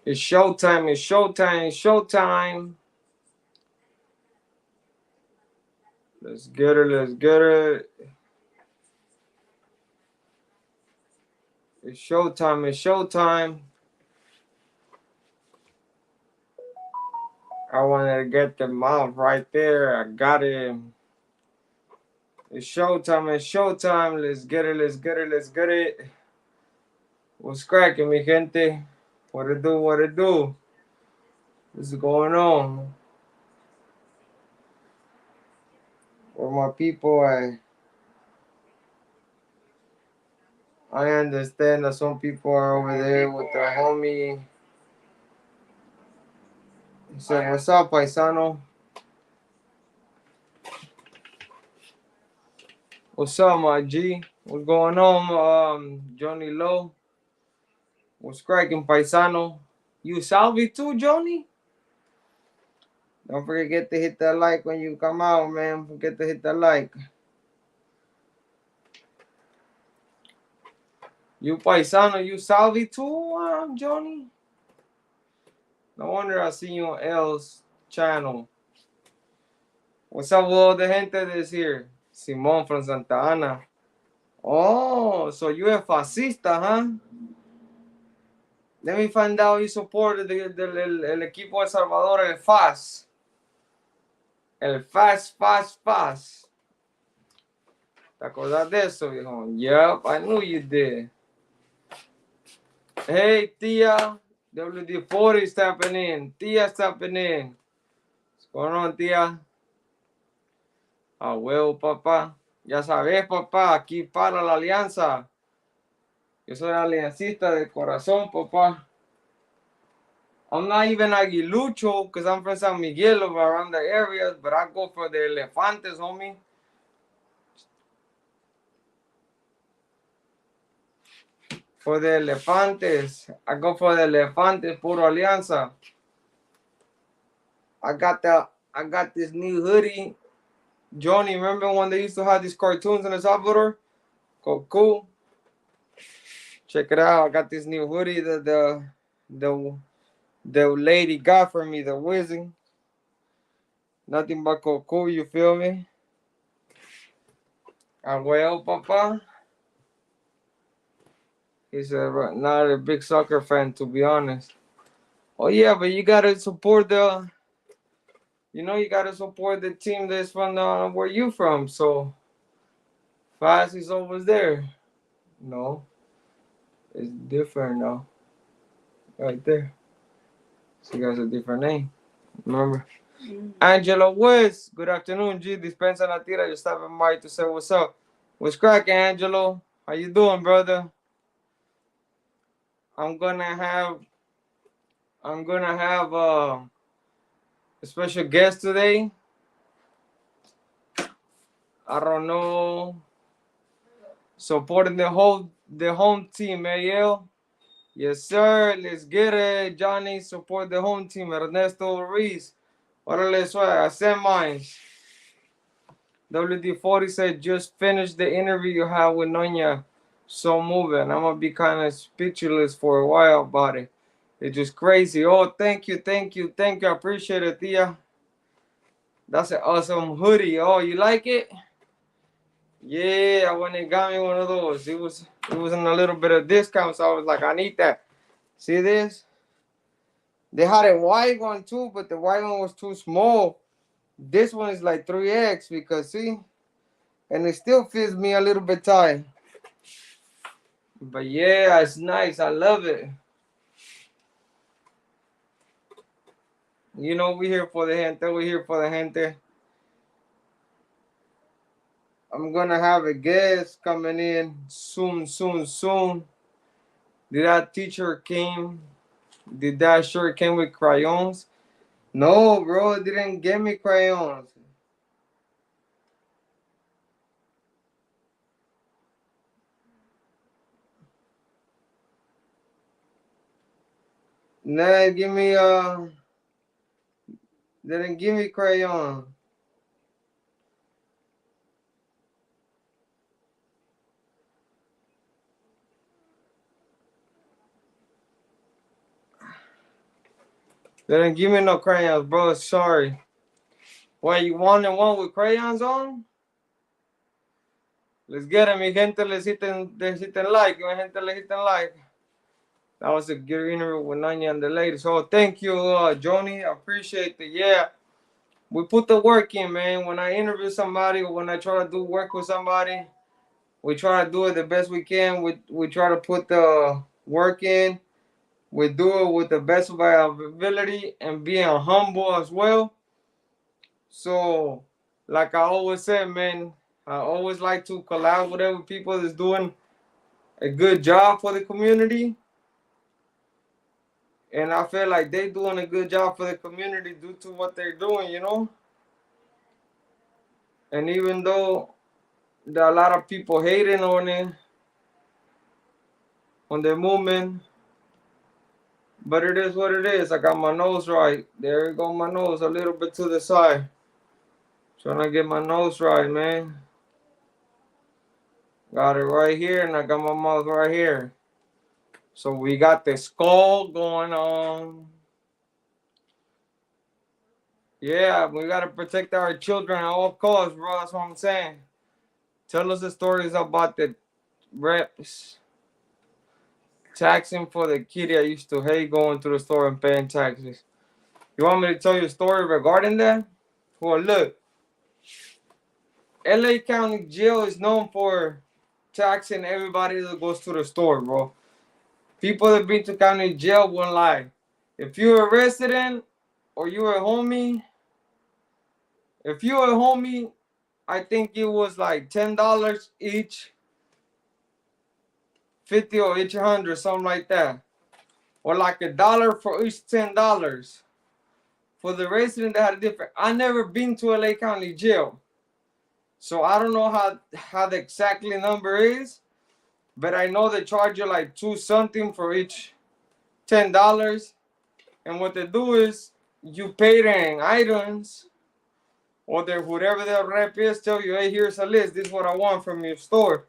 It's showtime. It's showtime. It's showtime. Let's get it. Let's get it. It's showtime. It's showtime. I wanted to get the mouth right there. I got it. It's showtime. It's showtime. Let's get it. Let's get it. Let's get it. What's cracking, mi gente? What it do? What it do? What's going on? Where my people at? I understand that some people are over there with their homie. He said, "What's up, paisano? What's up, my G? What's going on, Johnny Lowe? What's cracking, paisano? You Salvi too, Johnny? Don't forget to hit that like when you come out, man. Forget to hit that like. You paisano, you Salvi too, Johnny? No wonder I see you on L's channel. What's up with all the gente that's here? Simon from Santa Ana. Oh, so you a fascista, huh? Let me find out you support el equipo de Salvador, el FAS. El FAS, FAS, FAS. ¿Te acordás de eso, viejo? Yep, I knew you did. Hey, Tia. WD-40 stepping in. Tia stepping in. What's going on, Tia? Ah, huevo, papá. Ya sabes, papá, aquí para la alianza. Yo soy aliancista de corazón, papá. I'm not even aguilucho because I'm from San Miguel or around the areas, but I go for the elefantes, homie. For the elefantes. I go for the elefantes, puro alianza. I got this new hoodie. Johnny, remember when they used to have these cartoons in El Salvador? Cool. Check it out. I got this new hoodie that the lady got for me, the whizzing. Nothing but cool, you feel me? Ah, well, papa. He's not a big soccer fan, to be honest. Oh yeah, but you gotta support you gotta support the team that's from where you from. So Fast is always there. No, it's different now. Right there. She got a different name. Remember? Angela Woods. Good afternoon, G. Dispensa la tira. Just stopping by to say what's up. What's cracking, Angelo? How you doing, brother? I'm gonna have a special guest today. I don't know. Supporting the home team, Ariel. Yes, sir. Let's get it. Johnny, support the home team. Ernesto Ruiz. Órale, suave. I sent mine. WD-40 said, just finished the interview you had with Nonya. So moving. I'm going to be kind of speechless for a while about it. It's just crazy. Oh, thank you. I appreciate it, Tia. That's an awesome hoodie. Oh, you like it? Yeah, I went and got me one of those. It was in a little bit of discount, so I was like, I need that. See this? They had a white one too, but the white one was too small. This one is like 3X because see, and it still fits me a little bit tight. But yeah, it's nice. I love it. You know, we're here for the gente. We're here for the gente. I'm gonna have a guest coming in soon. Did that teacher came? Did that shirt came with crayons? No, bro, it didn't get me crayons. Nah, give me didn't give me crayon. They didn't give me no crayons, bro. Sorry. Why, you one and one with crayons on? Let's get it, mi gente. Les hiten like. Mi gente, les hiten like. That was a good interview with Nanya and the ladies. So thank you, Joni. I appreciate it. Yeah. We put the work in, man. When I interview somebody or when I try to do work with somebody, we try to do it the best we can. We try to put the work in. We do it with the best of our ability and being humble as well. So, like I always said, man, I always like to collaborate with people that's doing a good job for the community. And I feel like they're doing a good job for the community due to what they're doing, you know? And even though there are a lot of people hating on it, on the movement, but it is what it is. I got my nose right. There you go, my nose a little bit to the side. Trying to get my nose right, man. Got it right here, and I got my mouth right here. So we got the skull going on. Yeah, we got to protect our children at all costs, bro. That's what I'm saying. Tell us the stories about the reps taxing for the kitty I used to hate going to the store and paying taxes. You want me to tell you a story regarding that? Well, look, LA County Jail is known for taxing everybody that goes to the store, bro. People that been to county jail won't lie. If you're a resident or you're a homie, if you're a homie, I think it was like $10 each, 50 or each 100, something like that. Or like $1 for each $10. For the resident that had a different. I never been to LA County Jail. So I don't know how the exactly number is, but I know they charge you like 2 something for each $10. And what they do is you pay them items, or whoever their rep is tell you, hey, here's a list. This is what I want from your store.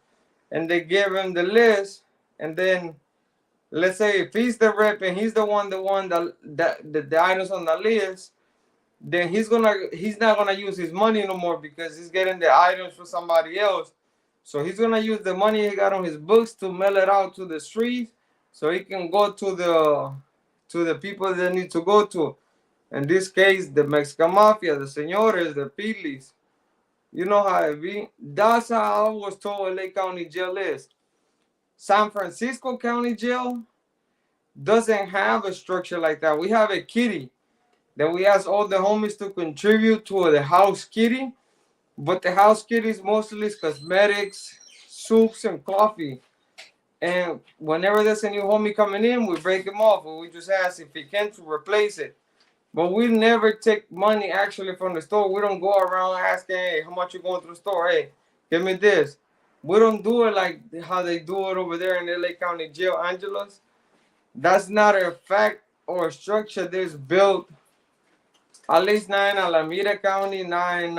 And they give him the list. And then let's say if he's the rep and he's the one the items on the list, then he's not gonna use his money no more because he's getting the items for somebody else. So he's gonna use the money he got on his books to mail it out to the streets so he can go to the people that need to go to. In this case, the Mexican Mafia, the señores, the pilis. You know how it be. That's how I was told LA County Jail is. San Francisco County Jail doesn't have a structure like that. We have a kitty that we ask all the homies to contribute to the house kitty, but the house kitty is mostly cosmetics, soups, and coffee. And whenever there's a new homie coming in, we break him off, and we just ask if he can to replace it. But we never take money actually from the store. We don't go around asking, hey, how much you going to the store? Hey, give me this. We don't do it like how they do it over there in LA County Jail, Angeles. That's not a fact or a structure that's built, at least not in Alameda County, not in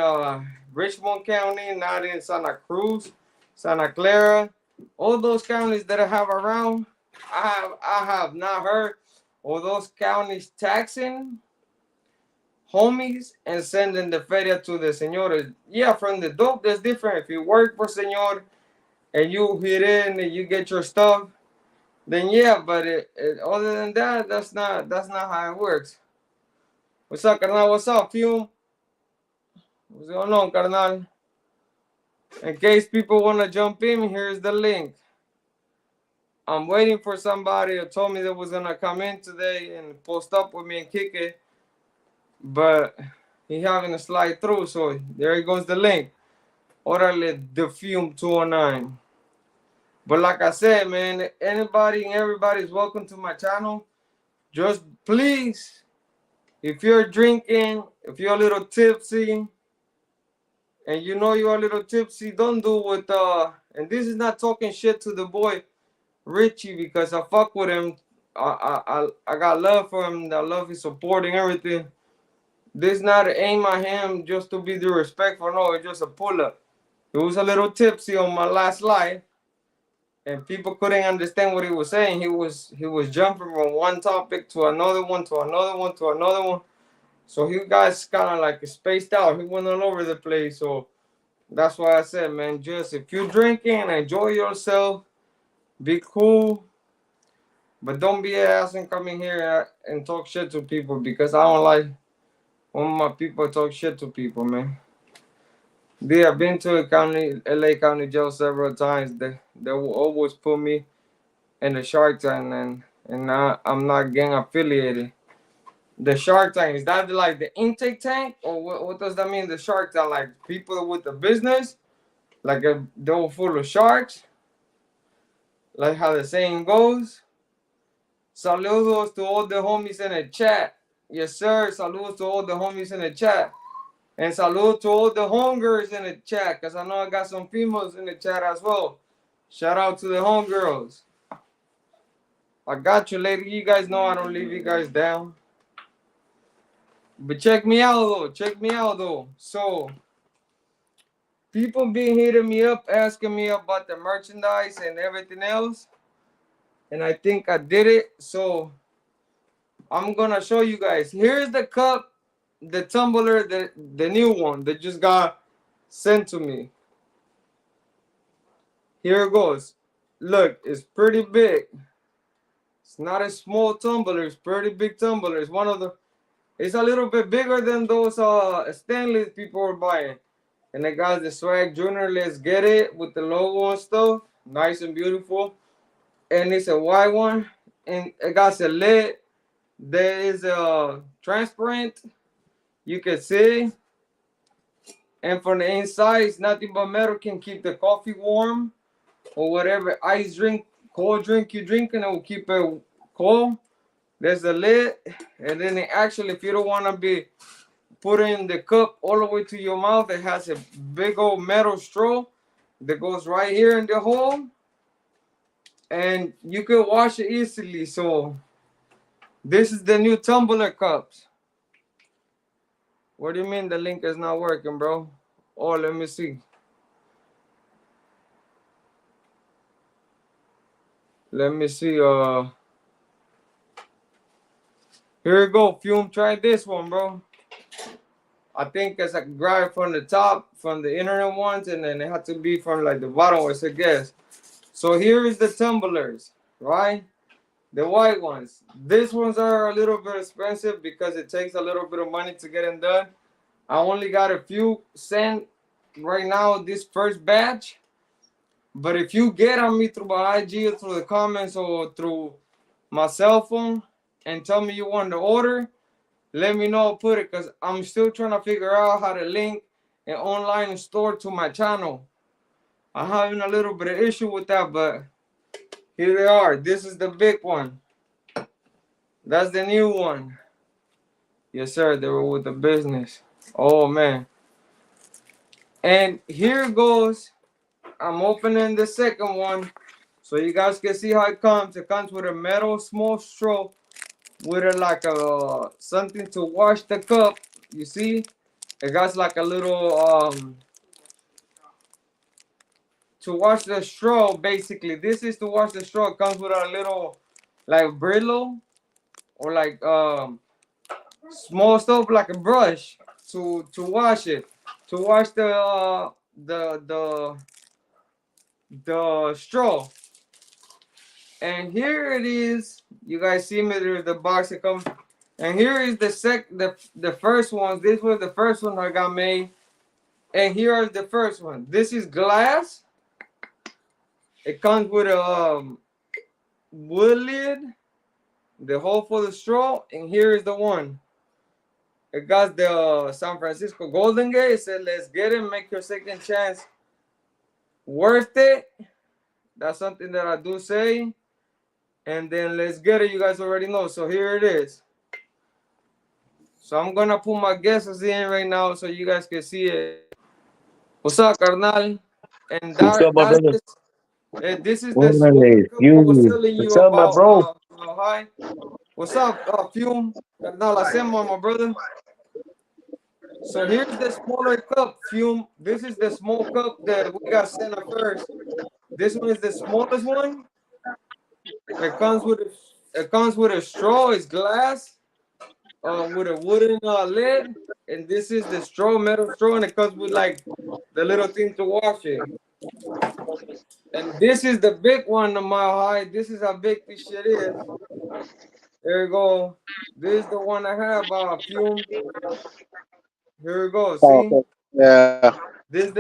Richmond County, not in Santa Cruz, Santa Clara. All those counties that I have around, I have not heard of those counties taxing homies and sending the feria to the señores. Yeah, from the dope, that's different. If you work for señor and you hit in and you get your stuff, then yeah, but other than that, that's not how it works. What's up, carnal? What's up, Fume? What's going on, carnal? In case people want to jump in, here's the link. I'm waiting for somebody who told me that was going to come in today and post up with me and kick it. But he having to slide through, so there goes the link. Orale the Fume 209. But like I said, man, anybody and everybody's welcome to my channel. Just please, if you're drinking, if you're a little tipsy, and you know you're a little tipsy, don't do with and this is not talking shit to the boy Richie, because I fuck with him. I got love for him. I love his support and everything. This not an aim at him just to be disrespectful. No, it's just a pull up. He was a little tipsy on my last live, and people couldn't understand what he was saying. He was jumping from one topic to another one to another one to another one. So he got kind of like spaced out. He went all over the place. So that's why I said, man, just if you're drinking, enjoy yourself, be cool, but don't be an ass and come in here and talk shit to people, because I don't like when my people talk shit to people, man. They have been to LA County Jail several times. They will always put me in the Shark Tank, and I'm not gang affiliated. The Shark Tank, is that like the intake tank, or what does that mean? The Shark Tank, like people with the business, like they were full of sharks, like how the saying goes. Saludos to all the homies in the chat. Yes, sir. Saludos to all the homies in the chat. And salute to all the homegirls in the chat, because I know I got some females in the chat as well. Shout out to the homegirls. I got you, lady. You guys know I don't leave you guys down. But check me out, though. Check me out, though. So, people been hitting me up, asking me about the merchandise and everything else. And I think I did it. So, I'm going to show you guys. Here's the cup, the tumbler, the new one that just got sent to me. Here it goes. Look, it's pretty big. It's not a small tumbler. It's pretty big tumbler. It's one of the. It's a little bit bigger than those stainless people were buying. And it got the Swag Junior Let's Get It with the logo and stuff. Nice and beautiful. And it's a white one. And it got a lid. There is a transparent. You can see. And from the inside, it's nothing but metal. Can keep the coffee warm. Or whatever ice drink, cold drink you're drinking, it will keep it cold. There's a lid. And then actually, if you don't want to be putting the cup all the way to your mouth, it has a big old metal straw that goes right here in the hole. And you can wash it easily. So this is the new tumbler cups. What do you mean the link is not working, bro? Oh, let me see. Let me see. Here we go. Fume, try this one, bro. I think it's like grab from the top, from the internet ones, and then it had to be from like the bottom, I guess. So here is the tumblers, right? The white ones. These ones are a little bit expensive because it takes a little bit of money to get them done. I only got a few sent right now, this first batch. But if you get on me through my IG or through the comments or through my cell phone and tell me you want to order, let me know, put it, because I'm still trying to figure out how to link an online store to my channel. I'm having a little bit of issue with that, but here they are. This is the big one. That's the new one. Yes, sir. They were with the business. Oh, man. And here goes. I'm opening the second one so you guys can see how it comes. It comes with a metal small straw with a something to wash the cup. You see, it got like a little to wash the straw. Basically, this is to wash the straw. It comes with a little like Brillo or like small stuff like a brush to wash it, to wash the straw. And here it is. You guys see me, there's the box that comes. And here is the first one. This was the first one I got made. And here is the first one. This is glass. It comes with a wood lid, the hole for the straw, and here is the one. It got the San Francisco Golden Gate. It said, let's get it, make your second chance worth it. That's something that I do say. And then let's get it. You guys already know. So here it is. So I'm gonna put my guesses in right now so you guys can see it. What's up, carnal? And this is the smoke cup I was telling you about. Hi. What's up, Fume? Carnal, hacemos, my brother. So here's the smaller cup, Fume. This is the small cup that we got sent at first. This one is the smallest one. It comes with a straw. It's glass, with a wooden lid, and this is the straw, metal straw, and it comes with like the little thing to wash it. And this is the big one, the Mile High. This is how big this shit is. There you go. This is the one I have, Fume. Here we go. Oh, See, okay. Yeah. this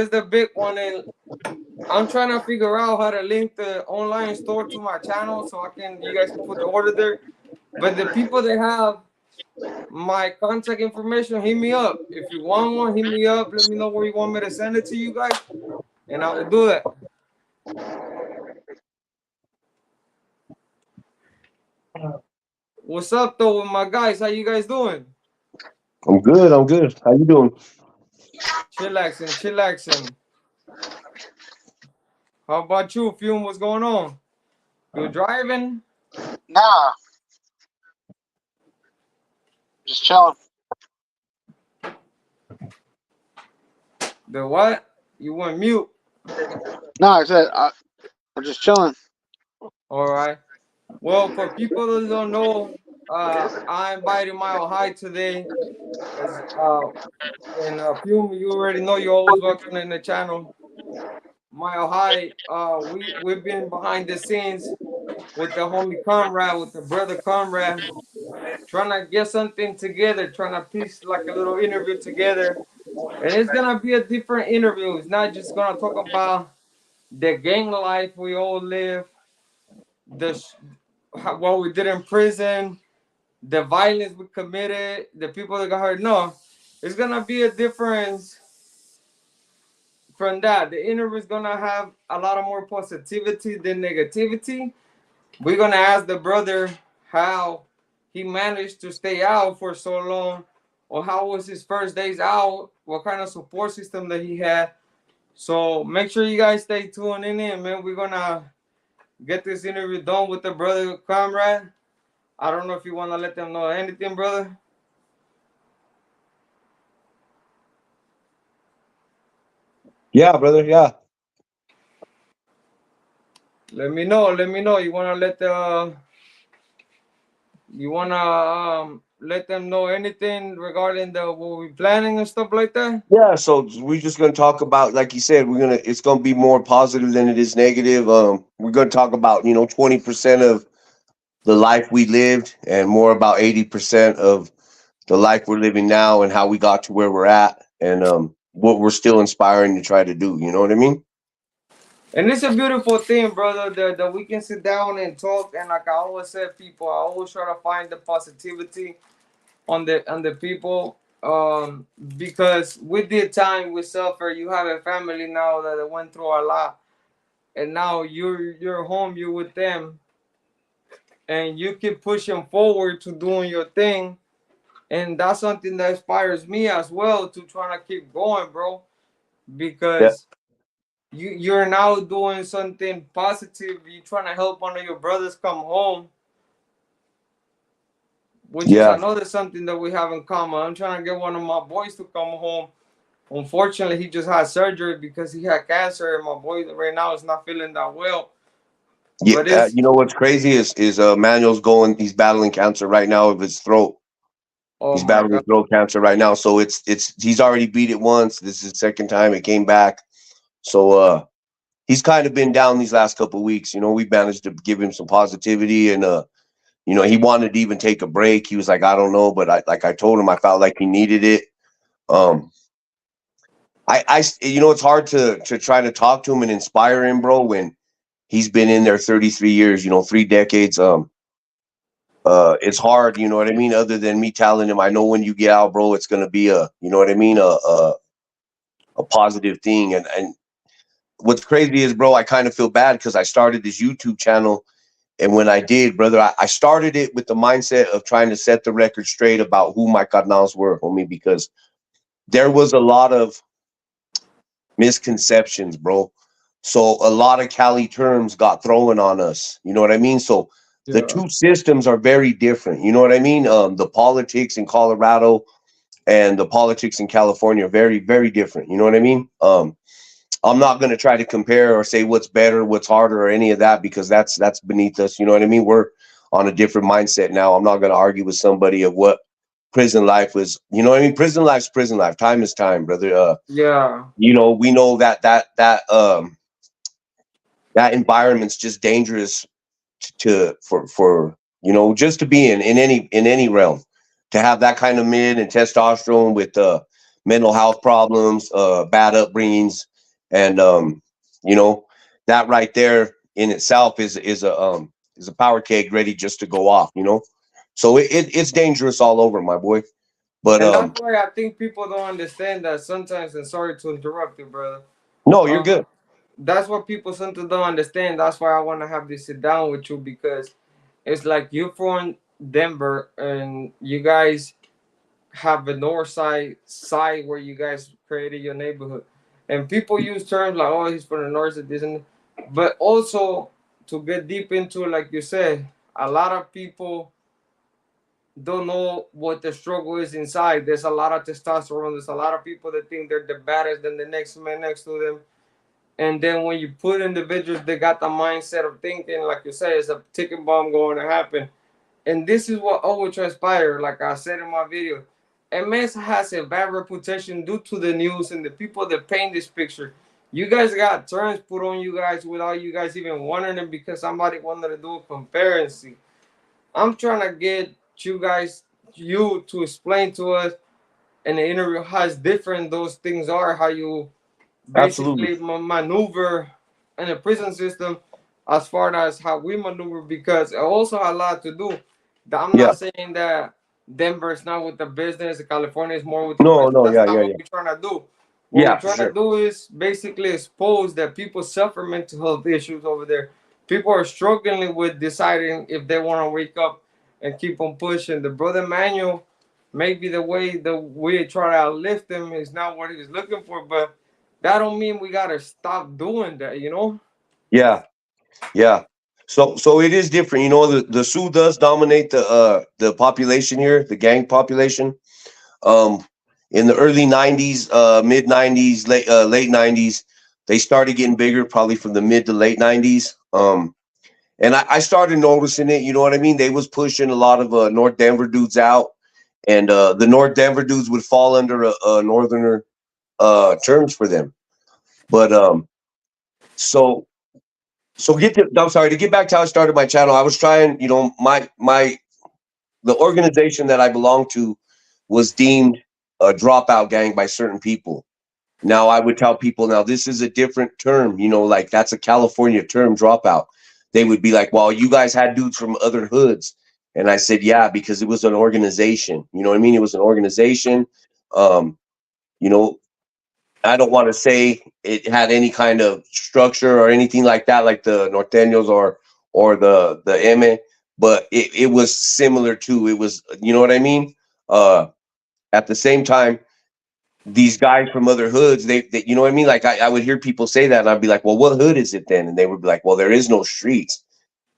the big one, and I'm trying to figure out how to link the online store to my channel so you guys can put the order there. But the people that have my contact information, hit me up. If you want one, hit me up. Let me know where you want me to send it to you guys, and I will do that. What's up though with my guys? How you guys doing? I'm good. I'm good. How you doing? Chillaxing, chillaxing. How about you, Fume? What's going on? You driving? Nah, just chilling. The what? You went mute. No, I said I'm just chilling. All right. Well, for people that don't know, I invited Mile High today. As and Fume, you already know you're always welcome in the channel. Mile High, we've been behind the scenes with the homie Conrad, with the brother Conrad, trying to get something together, trying to piece like a little interview together. And it's gonna be a different interview. It's not just gonna talk about the gang life we all live, what we did in prison, the violence we committed, the people that got hurt. No, it's gonna be a difference from that. The interview is gonna have a lot of more positivity than negativity. We're gonna ask the brother how he managed to stay out for so long, or how was his first days out, what kind of support system that he had. So make sure you guys stay tuned in, man. We're gonna get this interview done with the brother Comrade. I don't know if you wanna let them know anything, brother. Yeah, brother. Yeah. Let me know. Let me know. You wanna let them know anything regarding the what we planning and stuff like that? Yeah. So we're just gonna talk about, like you said, it's gonna be more positive than it is negative. We're gonna talk about 20% of the life we lived, and more about 80% of the life we're living now, and how we got to where we're at, and what we're still inspiring to try to do. You know what I mean? And it's a beautiful thing, brother, that we can sit down and talk. And like I always said, people, I always try to find the positivity on the people. Because we did time, we suffer. You have a family now that went through a lot, and now you're home, you're with them, and you keep pushing forward to doing your thing. And that's something that inspires me as well to try to keep going, bro. Yeah. Because you're now doing something positive. You're trying to help one of your brothers come home, which is Yeah. another something that we have in common. I'm trying to get one of my boys to come home. Unfortunately, he just had surgery because he had cancer, and my boy right now is not feeling that well. Yeah. But it's You know what's crazy is Manuel's going. He's battling cancer right now of his throat. oh He's my battling god, throat cancer right now. So it's he's already beat it once. This is the second time it came back. So he's kind of been down these last couple of weeks. We managed to give him some positivity, and he wanted to even take a break. He was like, I don't know, but I told him I felt like he needed it. Um, it's hard to try to talk to him and inspire him, bro, when he's been in there 33 years, 3 decades. It's hard, you know what I mean? Other than me telling him, I know when you get out, bro, it's gonna be you know what I mean, a positive thing. And what's crazy is, bro, I kind of feel bad because I started this YouTube channel. And when I did, brother, I started it with the mindset of trying to set the record straight about who my carnals were, homie, because there was a lot of misconceptions, bro. So a lot of Cali terms got thrown on us. You know what I mean? So the yeah, two systems are very different. You know what I mean? The politics in Colorado and the politics in California are very, very different. You know what I mean? I'm not going to try to compare or say what's better, what's harder, or any of that, because that's beneath us. You know what I mean? We're on a different mindset now. I'm not going to argue with somebody of what prison life was. You know what I mean? Prison life's prison life. Time is time, brother. Yeah. You know, we know that environment's just dangerous for you know, just to be in any realm, to have that kind of mid and testosterone with mental health problems, bad upbringings, and you know, that right there in itself is a power keg ready just to go off, you know. So it's dangerous all over, my boy. But And that's why I think people don't understand that sometimes. And sorry to interrupt you, brother. no, you're Uh, good. that's what people sometimes don't understand. That's why I want to have this sit down with you, because it's like you're from Denver and you guys have a north side where you guys created your neighborhood, and people use terms like, "Oh, he's from the north," of this and that. But also to get deep into it, like you said, a lot of people don't know what the struggle is inside. There's a lot of testosterone. There's a lot of people that think they're the baddest than the next man next to them. And then when you put individuals that got the mindset of thinking, like you say, it's a ticking bomb going to happen. And this is what always transpired. Like I said in my video, MS has a bad reputation due to the news and the people that paint this picture. You guys got terms put on you guys without you guys even wanting them, because somebody wanted to do a comparison. I'm trying to get you to explain to us in the interview how different those things are, how you Absolutely. basically maneuver in the prison system as far as how we maneuver, because it also has a lot to do. I'm Yeah. not saying that Denver is not with the business, California is more with the No, business. no, That's yeah, not yeah, what yeah. we're trying to do. What we're Yeah, for trying to sure. do is basically expose that people suffer mental health issues over there. People are struggling with deciding if they want to wake up and keep on pushing. The brother Manuel, maybe the way we try to outlift him is not what he's looking for, but that don't mean we gotta stop doing that, you know? Yeah. Yeah. So it is different. You know, the Sioux does dominate the population here, the gang population. Um in the early 90s, mid 90s, late 90s, they started getting bigger probably from the mid to late 90s. And I started noticing it, you know what I mean? They was pushing a lot of North Denver dudes out, and the North Denver dudes would fall under a northerner terms for them. But so I'm sorry, to get back to how I started my channel. I was trying, you know, my the organization that I belong to was deemed a dropout gang by certain people. Now I would tell people, now this is a different term, you know, like that's a California term, dropout. They would be like, well, you guys had dudes from other hoods. And I said, yeah, because it was an organization. You know what I mean? It was an organization. Um, you know, I don't want to say it had any kind of structure or anything like that, like the Norteños or the M, but it was similar to, it was, you know what I mean? At the same time, these guys from other hoods, they you know what I mean? Like I would hear people say that, and I'd be like, well, what hood is it then? And they would be like, well, there is no streets.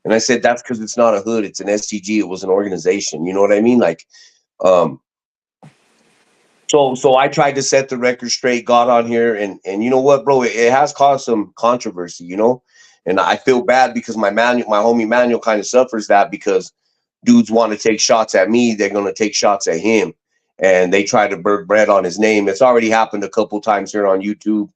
And I said, that's because it's not a hood, it's an STG, it was an organization. You know what I mean? Like, um, so I tried to set the record straight, got on here, and you know what, bro, it has caused some controversy, you know, and I feel bad because my homie Manuel, kind of suffers that because dudes want to take shots at me, they're gonna take shots at him, and they try to burn bread on his name. It's already happened a couple times here on YouTube,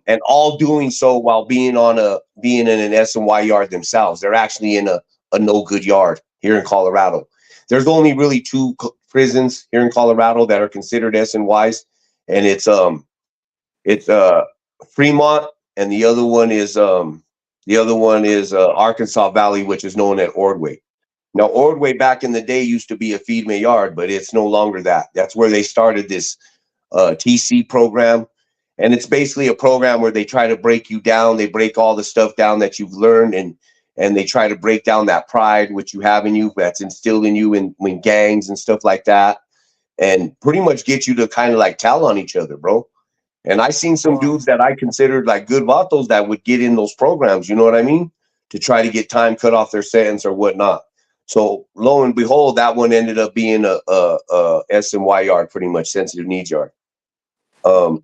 and all doing so while being in an SNY yard themselves. They're actually in a no good yard here in Colorado. There's only really two prisons here in Colorado that are considered SNYs, and it's Fremont, and the other one is Arkansas Valley, which is known as Ordway. Now, Ordway back in the day used to be a feed me yard, but it's no longer that. That's where they started this TC program, and it's basically a program where they try to break you down. They break all the stuff down that you've learned, and they try to break down that pride which you have in you, that's instilled in you in gangs and stuff like that, and pretty much get you to kind of like tell on each other, bro. And I seen some Wow. dudes that I considered like good vatos that would get in those programs, you know what I mean? To try to get time cut off their sentence or whatnot. So lo and behold, that one ended up being a SNY yard, pretty much sensitive needs yard. Um,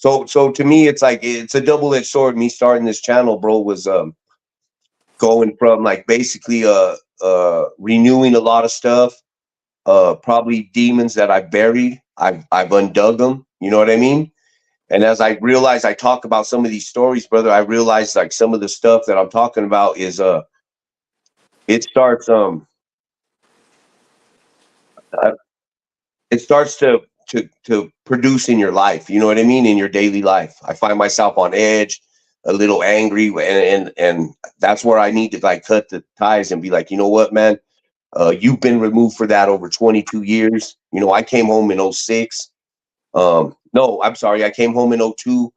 So to me, it's like it's a double-edged sword. Me starting this channel, bro, was going from like basically renewing a lot of stuff, probably demons that I buried. I've undug them. You know what I mean? And as I realized, I talk about some of these stories, brother. I realized like some of the stuff that I'm talking about is it starts uh, it starts to produce in your life. You know what I mean? In your daily life, I find myself on edge, a little angry, and that's where I need to like cut the ties and be like, you know what, man, you've been removed for that over 22 years. You know, I came home in '06. No, I'm sorry, I came home in '02.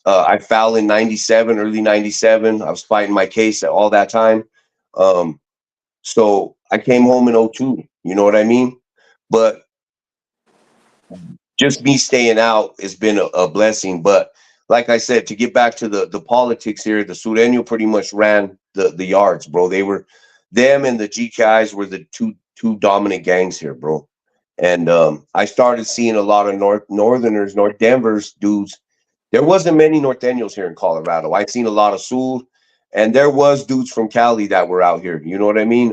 I fouled in '97, early '97. I was fighting my case at all that time. Um, so I came home in '02. You know what I mean? But just me staying out has been a blessing. But like I said, to get back to the politics here, the Sureño pretty much ran the yards, bro. They were them and the GKIs were the two dominant gangs here, bro. And I started seeing a lot of Northerners, North Denver's dudes. There wasn't many Norteños here in Colorado. I seen a lot of Sul, and there was dudes from Cali that were out here. You know what I mean?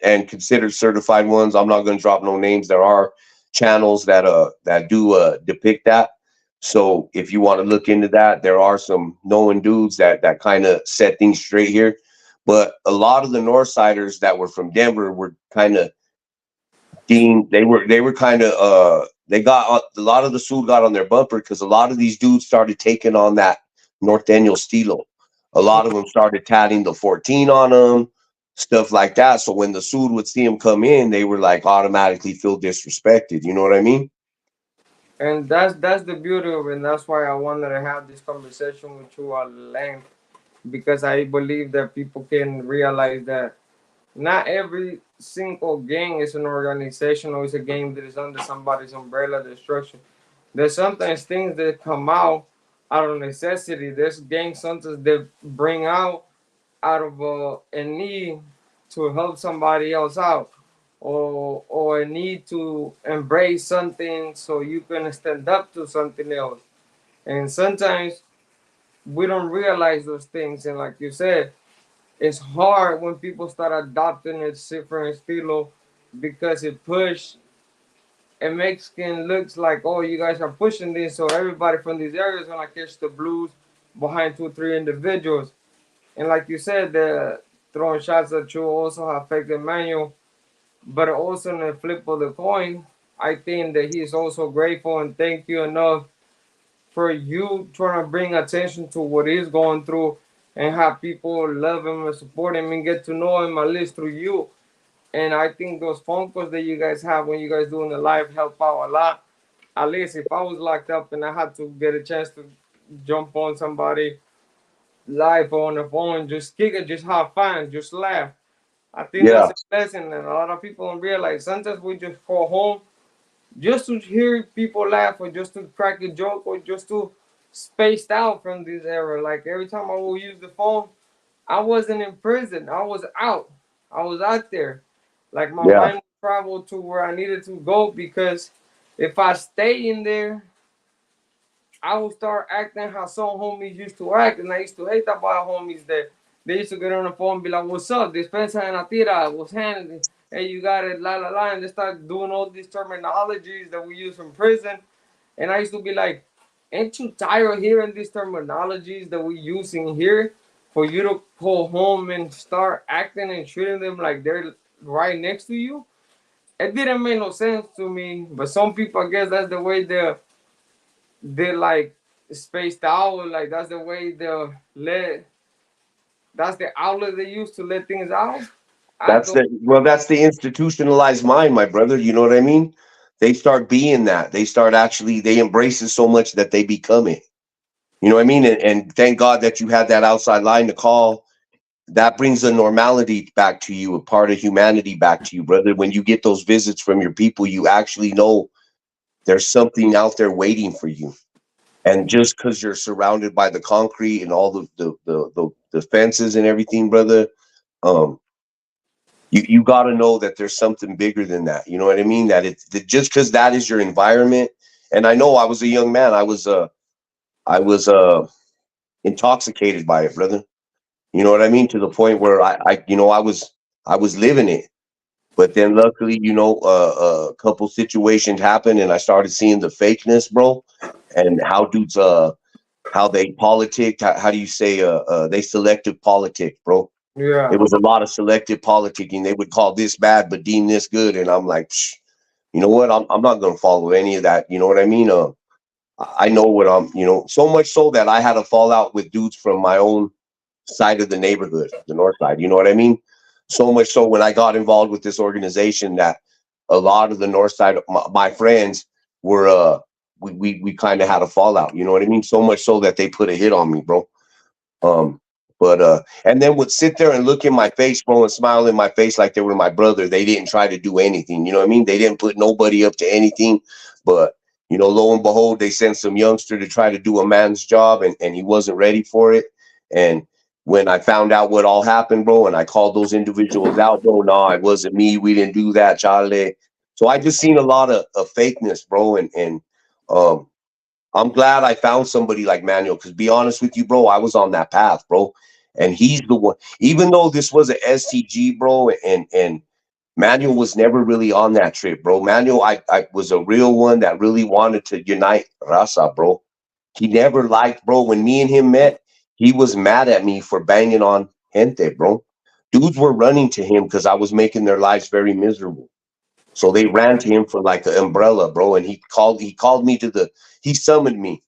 And considered certified ones. I'm not going to drop no names. There are channels that do depict that. So if you want to look into that, there are some knowing dudes that kind of set things straight here. But a lot of the Northsiders that were from Denver were kind of deemed they were kind of they got a lot of the Sul got on their bumper because a lot of these dudes started taking on that Norteño stilo. A lot of them started tatting the 14 on them, stuff like that. So when the Sud would see them come in, they were like automatically feel disrespected. You know what I mean? And that's the beauty of it. And that's why I wanted to have this conversation with you at length, because I believe that people can realize that not every single gang is an organization or is a game that is under somebody's umbrella destruction. There's sometimes things that come out of necessity. There's gangs sometimes that bring out of a need to help somebody else out, or a need to embrace something so you can stand up to something else. And sometimes we don't realize those things. And like you said, it's hard when people start adopting a different stilo, because it makes skin looks like, oh, you guys are pushing this, so everybody from these areas gonna catch the blues behind 2 3 individuals. And like you said, the throwing shots at you also affected Manuel. But also in the flip of the coin, I think that he is also grateful and thank you enough for you trying to bring attention to what he's going through, and have people love him and support him and get to know him at least through you. And I think those phone calls that you guys have when you guys doing the live help out a lot. At least if I was locked up and I had to get a chance to jump on somebody live on the phone, just kick it, just have fun, just laugh. I think that's Yeah, a lesson, and a lot of people don't realize. Sometimes we just call home just to hear people laugh, or just to crack a joke, or just to spaced out from this era. Like every time I will use the phone, I wasn't in prison. I was out. I was out there. Like my yeah, mind traveled to where I needed to go, because if I stay in there, I would start acting how some homies used to act, and I used to hate about homies that they used to get on the phone and be like, "What's up? Dispensa en la tira. What's happening? Hey, you got it, la la la," and they start doing all these terminologies that we use from prison. And I used to be like, "Ain't you tired of hearing these terminologies that we using here? For you to go home and start acting and treating them like they're right next to you?" It didn't make no sense to me, but some people, I guess, that's the way they're like spaced out. Like that's the way they let. That's the outlet they use to let things out. I that's don't. the institutionalized mind, my brother. You know what I mean? They start being that. They start actually they embrace it so much that they become it. You know what I mean? And thank God that you had that outside line to call. That brings a normality back to you, a part of humanity back to you, brother. When you get those visits from your people, you actually know there's something out there waiting for you. And just because you're surrounded by the concrete and all the fences and everything, brother, um, you got to know that there's something bigger than that. You know what I mean? That it's that just because that is your environment, And I know I was a young man. I was intoxicated by it, brother. You know what I mean? To the point where I was living it. But then luckily, a couple situations happened and I started seeing the fakeness, bro, and how dudes how they politic, how do you say they selective politic, bro. Yeah. It was a lot of selective politicking. They would call this bad but deem this good, and I'm like, psh, you know what? I'm not gonna follow any of that. You know what I mean? I know what so much so that I had a fallout with dudes from my own side of the neighborhood, the north side. You know what I mean? So much so when I got involved with this organization that a lot of the north side, my friends were, we kind of had a fallout. You know what I mean? So much so that they put a hit on me, bro. Um, but and then would sit there and look in my face, bro, and smile in my face like they were my brother. They didn't try to do anything. You know what I mean? They didn't put nobody up to anything. But lo and behold, they sent some youngster to try to do a man's job, and he wasn't ready for it. And when I found out what all happened, bro, and I called those individuals out, bro, no, it wasn't me. We didn't do that, Charlie. So I just seen a lot of fakeness, bro, and um, I'm glad I found somebody like Manuel, because be honest with you, bro, I was on that path, bro. And he's the one, even though this was an STG, bro, and Manuel was never really on that trip, bro. Manuel, I was a real one that really wanted to unite Raza, bro. He never liked, bro. When me and him met, he was mad at me for banging on gente, bro. Dudes were running to him because I was making their lives very miserable. So they ran to him for like an umbrella, bro. And he called me he summoned me.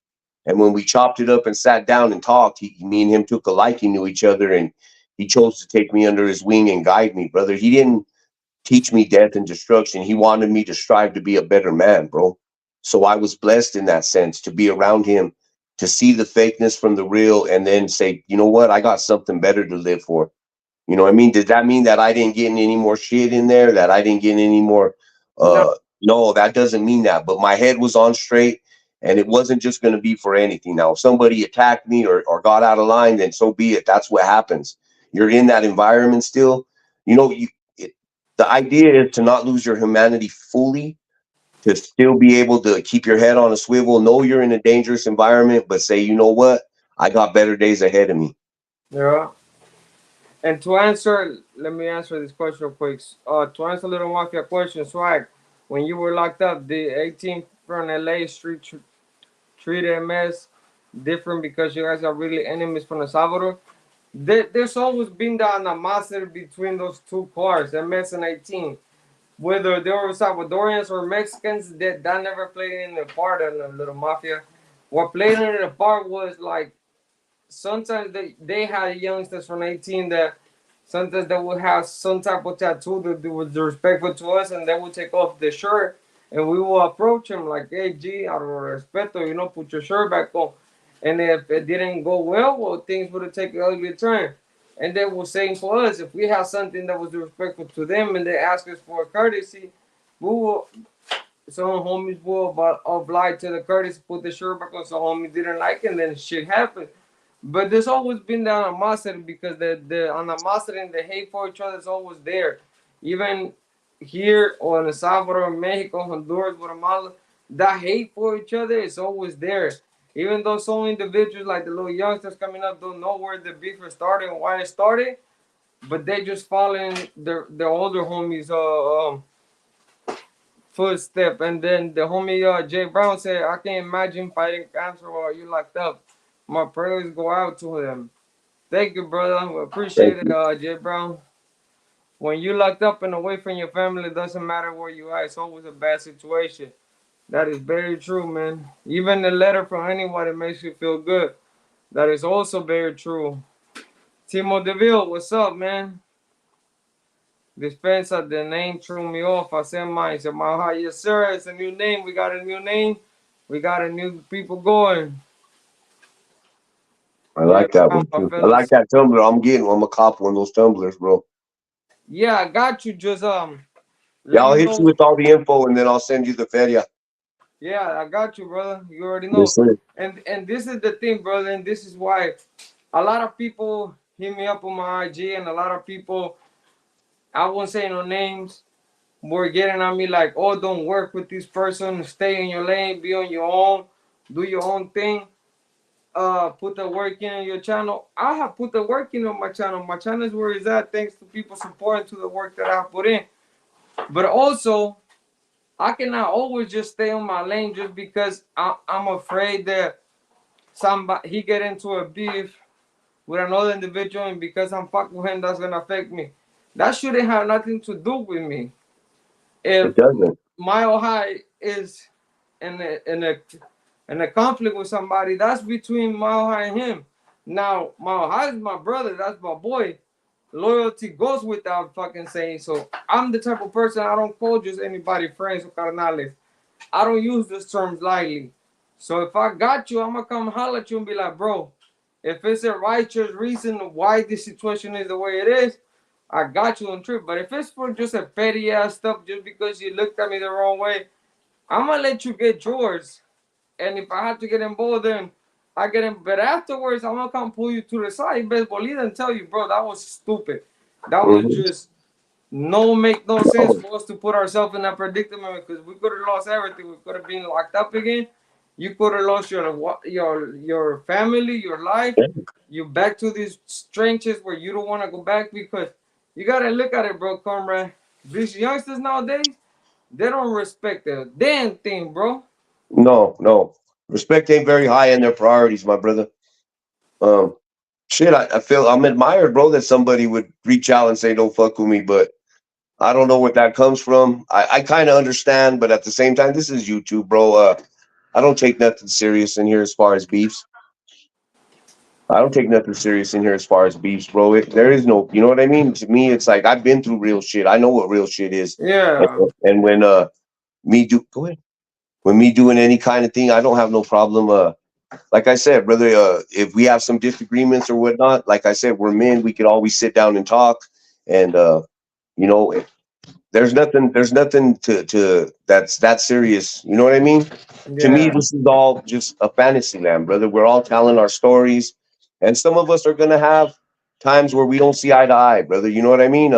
And when we chopped it up and sat down and talked, me and him took a liking to each other, and he chose to take me under his wing and guide me, brother. He didn't teach me death and destruction. He wanted me to strive to be a better man, bro. So I was blessed in that sense to be around him, to see the fakeness from the real, and then say, you know what, I got something better to live for. You know what I mean? Did that mean that I didn't get any more shit in there? That I didn't get any more? No. No, that doesn't mean that. But my head was on straight, and it wasn't just going to be for anything. Now, if somebody attacked me or got out of line, then so be it. That's what happens. You're in that environment still. You know, the idea is to not lose your humanity fully, to still be able to keep your head on a swivel. Know you're in a dangerous environment, but say, you know what? I got better days ahead of me. Yeah. And to answer, let me answer this question real quick. To answer Little Mafia question, Swag, when you were locked up, the 18th from LA Street treated MS different because you guys are really enemies from El Salvador? There's always been the animosity between those two cars, MS and 18. Whether they were Salvadorians or Mexicans, that never played in the part of the Little Mafia. What played in the part was like sometimes they had youngsters from 18 that sometimes they would have some type of tattoo that was disrespectful to us, and they would take off the shirt, and we will approach him like, hey, G, out of respeto, put your shirt back on. And if it didn't go well, things would have taken an ugly turn. And they were saying for us, if we have something that was disrespectful to them and they ask us for a courtesy, we will, some homies will oblige to the courtesy, put the shirt back on. Some homies didn't like it, and then shit happened. But there's always been the animosity because the animosity and the hate for each other is always there. Even here or in El Salvador, Mexico, Honduras, Guatemala, that hate for each other is always there. Even though some individuals like the little youngsters coming up don't know where the beef started and why it started, but they just following their older homies footstep. And then the homie Jay Brown said, I can't imagine fighting cancer while you locked up. My prayers go out to him. Thank you, brother. We Thank appreciate it, you. Jay Brown. When you locked up and away from your family, it doesn't matter where you are. It's always a bad situation. That is very true, man. Even a letter from anybody makes you feel good. That is also very true. Timo Deville, what's up, man? Dispensa, the name threw me off. I said mine. Said my heart, yes, sir. It's a new name. We got a new name. We got a new people going. I Yeah, like that my one too. I like fellas. that tumbler. I'm a cop one of those tumblers, bro. Yeah, I got you. Just Yeah, let I'll me hit you know. with all the info and then I'll send you the feria. Yeah, I got you, brother. You already Yes, know. sir. And this is the thing, brother. And this is why a lot of people hit me up on my IG, and a lot of people, I won't say no names, were getting on me like, oh, don't work with this person, stay in your lane, be on your own, do your own thing, put the work in on your channel. I have put the work in on my channel. My channel is where it's at, thanks to people supporting to the work that I put in. But also, I cannot always just stay on my lane just because I'm afraid that somebody he get into a beef with another individual, and because I'm fucking with him, that's gonna affect me. That shouldn't have nothing to do with me. If It doesn't. Mile High is in a conflict with somebody, that's between Mile High and him. Now, Mile High is my brother, that's my boy. Loyalty goes without fucking saying. So I'm the type of person, I don't call just anybody friends or carnales. I don't use these terms lightly. So if I got you, I'm gonna come holler at you and be like, bro, if it's a righteous reason why this situation is the way it is, I got you on trip. But if it's for just a petty ass stuff, just because you looked at me the wrong way, I'm gonna let you get yours. And if I have to get involved, then I get in. But afterwards, I'm gonna come pull you to the side, best believe, and tell you, bro, that was stupid. That was Mhm. just no sense for us to put ourselves in that predicament, because we could have lost everything. We could have been locked up again. You could have lost your family, your life. You back to these trenches where you don't want to go back, because you gotta look at it, bro, comrade. These youngsters nowadays, they don't respect the damn thing, bro. No, no. Respect ain't very high in their priorities, my brother. Um, shit, I feel I'm admired, bro, that somebody would reach out and say, "Don't fuck with me," but I don't know where that comes from. I kind of understand, but at the same time, this is YouTube, bro. I don't take nothing serious in here as far as beefs. I don't take nothing serious in here as far as beefs, bro. There is no, you know what I mean? To me, it's like I've been through real shit. I know what real shit is. And, Yeah, and when me do go ahead. When me doing any kind of thing, I don't have no problem. Like I said, brother, if we have some disagreements or whatnot, like I said, we're men. We could always sit down and talk. And you know, there's nothing to that's that serious. You know what I mean? To me, yeah, this is all just a fantasy land, brother. We're all telling our stories, and some of us are gonna have times where we don't see eye to eye, brother. You know what I mean?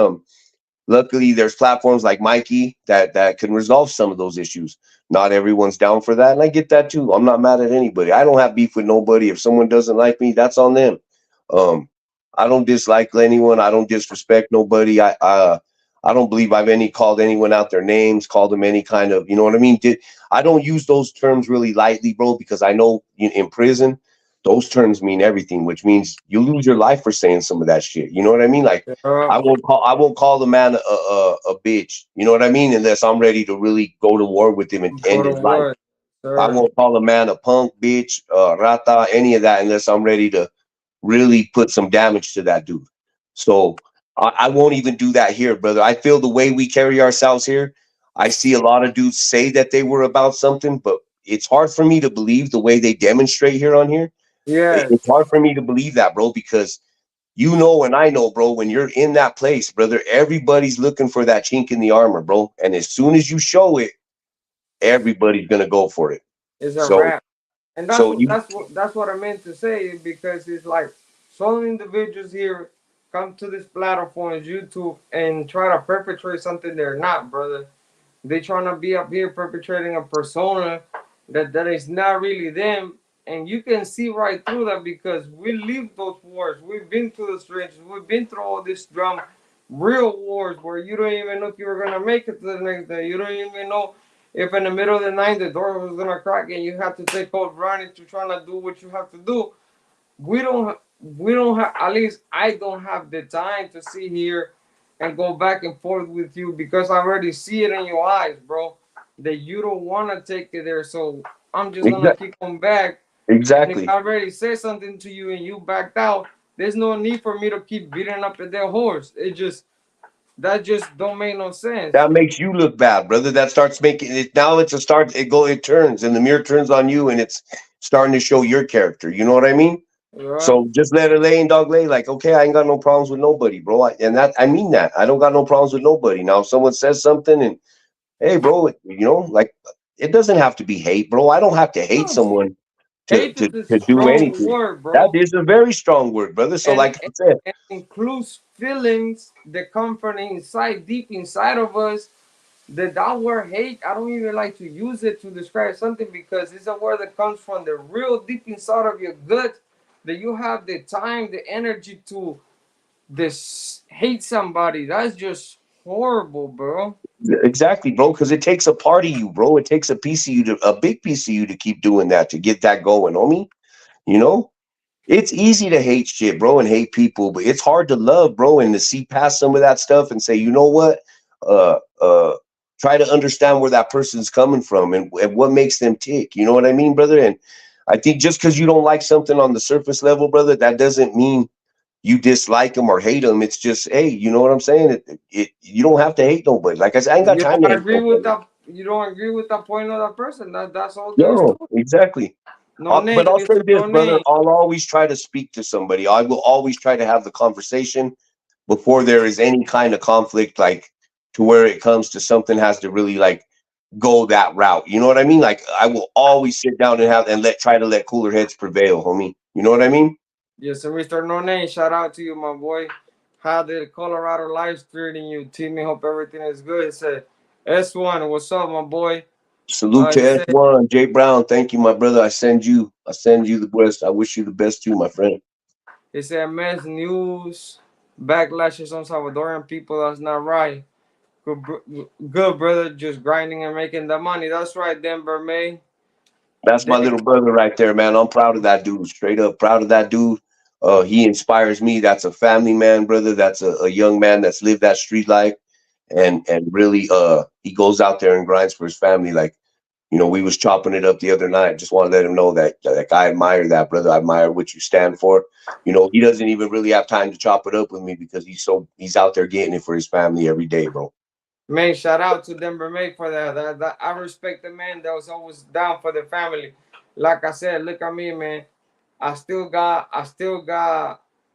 Luckily, there's platforms like Mikey that can resolve some of those issues. Not everyone's down for that, and I get that too. I'm not mad at anybody. I don't have beef with nobody. If someone doesn't like me, that's on them. Um, I don't dislike anyone. I don't disrespect nobody. I don't believe I've any called anyone out their names, called them any kind of, you know what I mean? I don't use those terms really lightly, bro, because I know in prison those terms mean everything, which means you lose your life for saying some of that shit. You know what I mean? Like yeah. I won't call the man a bitch. You know what I mean? Unless I'm ready to really go to war with him and Go end to his life. war, I sir. won't call a man a punk, bitch, rata, any of that unless I'm ready to really put some damage to that dude. So I won't even do that here, brother. I feel the way we carry ourselves here. I see a lot of dudes say that they were about something, but it's hard for me to believe the way they demonstrate here on here. Yes, It's hard for me to believe that, bro, because you know and I know, bro, when you're in that place, brother, everybody's looking for that chink in the armor, bro. And as soon as you show it, everybody's gonna go for it. it's a So wrap. And that's so what you I meant to say, because it's like some individuals here come to this platform as YouTube and try to perpetrate something they're not, brother. They trying to be up here perpetrating a persona that is not really them, and you can see right through that, because we lived those wars. We've been through the trenches. We've been through all this drama, real wars where you don't even know if you were gonna make it to the next day. You don't even know if in the middle of the night the door was gonna crack and you have to take off running to try to do what you have to do. We don't have, at least I don't have the time to sit here and go back and forth with you, because I already see it in your eyes, bro, that you don't want to take it there. So I'm just gonna exa- keep on back. And if exactly. I already said something to you and you backed out, there's no need for me to keep beating up at their horse. That just don't make no sense. That makes you look bad, brother. That starts making it now it's a start it turns and the mirror turns on you and it's starting to show your character. You know what I mean? Yeah. So just let it lay and dog lay. Like, okay, I ain't got no problems with nobody, bro. And that I mean that. I don't got no problems with nobody. Now if someone says something and hey bro, you know, like it doesn't have to be hate, bro. I don't have to hate No, someone hate is a to do strong anything. word, That bro. is a very strong word, brother. So and, like I said, and includes feelings that come from inside, deep inside of us, that word hate, I don't even like to use it to describe something because it's a word that comes from the real deep inside of your gut, that you have the time, the energy to this hate somebody. That's just horrible, bro. Exactly, bro. Because it takes a part of you, bro. It takes a piece of you a big piece of you to keep doing that, to get that going, homie. You know, it's easy to hate shit, bro, and hate people, but it's hard to love, bro, and to see past some of that stuff and say, you know what? Uh, uh, Try to understand where that person's coming from and what makes them tick. You know what I mean, brother? And I think just because you don't like something on the surface level, brother, that doesn't mean you dislike them or hate them. It's just, hey, you know what I'm saying? You don't have to hate nobody. Like I said, I ain't got You time don't to hate agree with nobody. that. You don't agree with that point of that person. That's all there is to No, it. exactly. No But name, I'll say Mister this, No brother. Name. I'll always try to speak to somebody. I will always try to have the conversation before there is any kind of conflict, like to where it comes to something has to really like go that route. You know what I mean? Like I will always sit down and have and let cooler heads prevail, homie. You know what I mean? Yes, sir, Mister No Name. Shout out to you, my boy. How the Colorado life treating you? Team, me hope everything is good. He said, S1, what's up, my boy? Salute He to said, S1, Jay Brown. Thank you, my brother. I send you the best. I wish you the best too, my friend. Men's news backlashes on Salvadorian people. That's not right. Good brother, just grinding and making the money. That's right, Denver May. That's my Dave, little brother right there, man. I'm proud of that dude. Straight up proud of that dude. He inspires me. That's a family man, brother. That's a young man that's lived that street life and really he goes out there and grinds for his family. Like, you know, we was chopping it up the other night. Just want to let him know that like I admire that, brother. I admire what you stand for. You know, he doesn't even really have time to chop it up with me because he's out there getting it for his family every day, bro. man, shout out to Denver May for that. I respect the man that was always down for the family. Like I said, look at me, man. I still got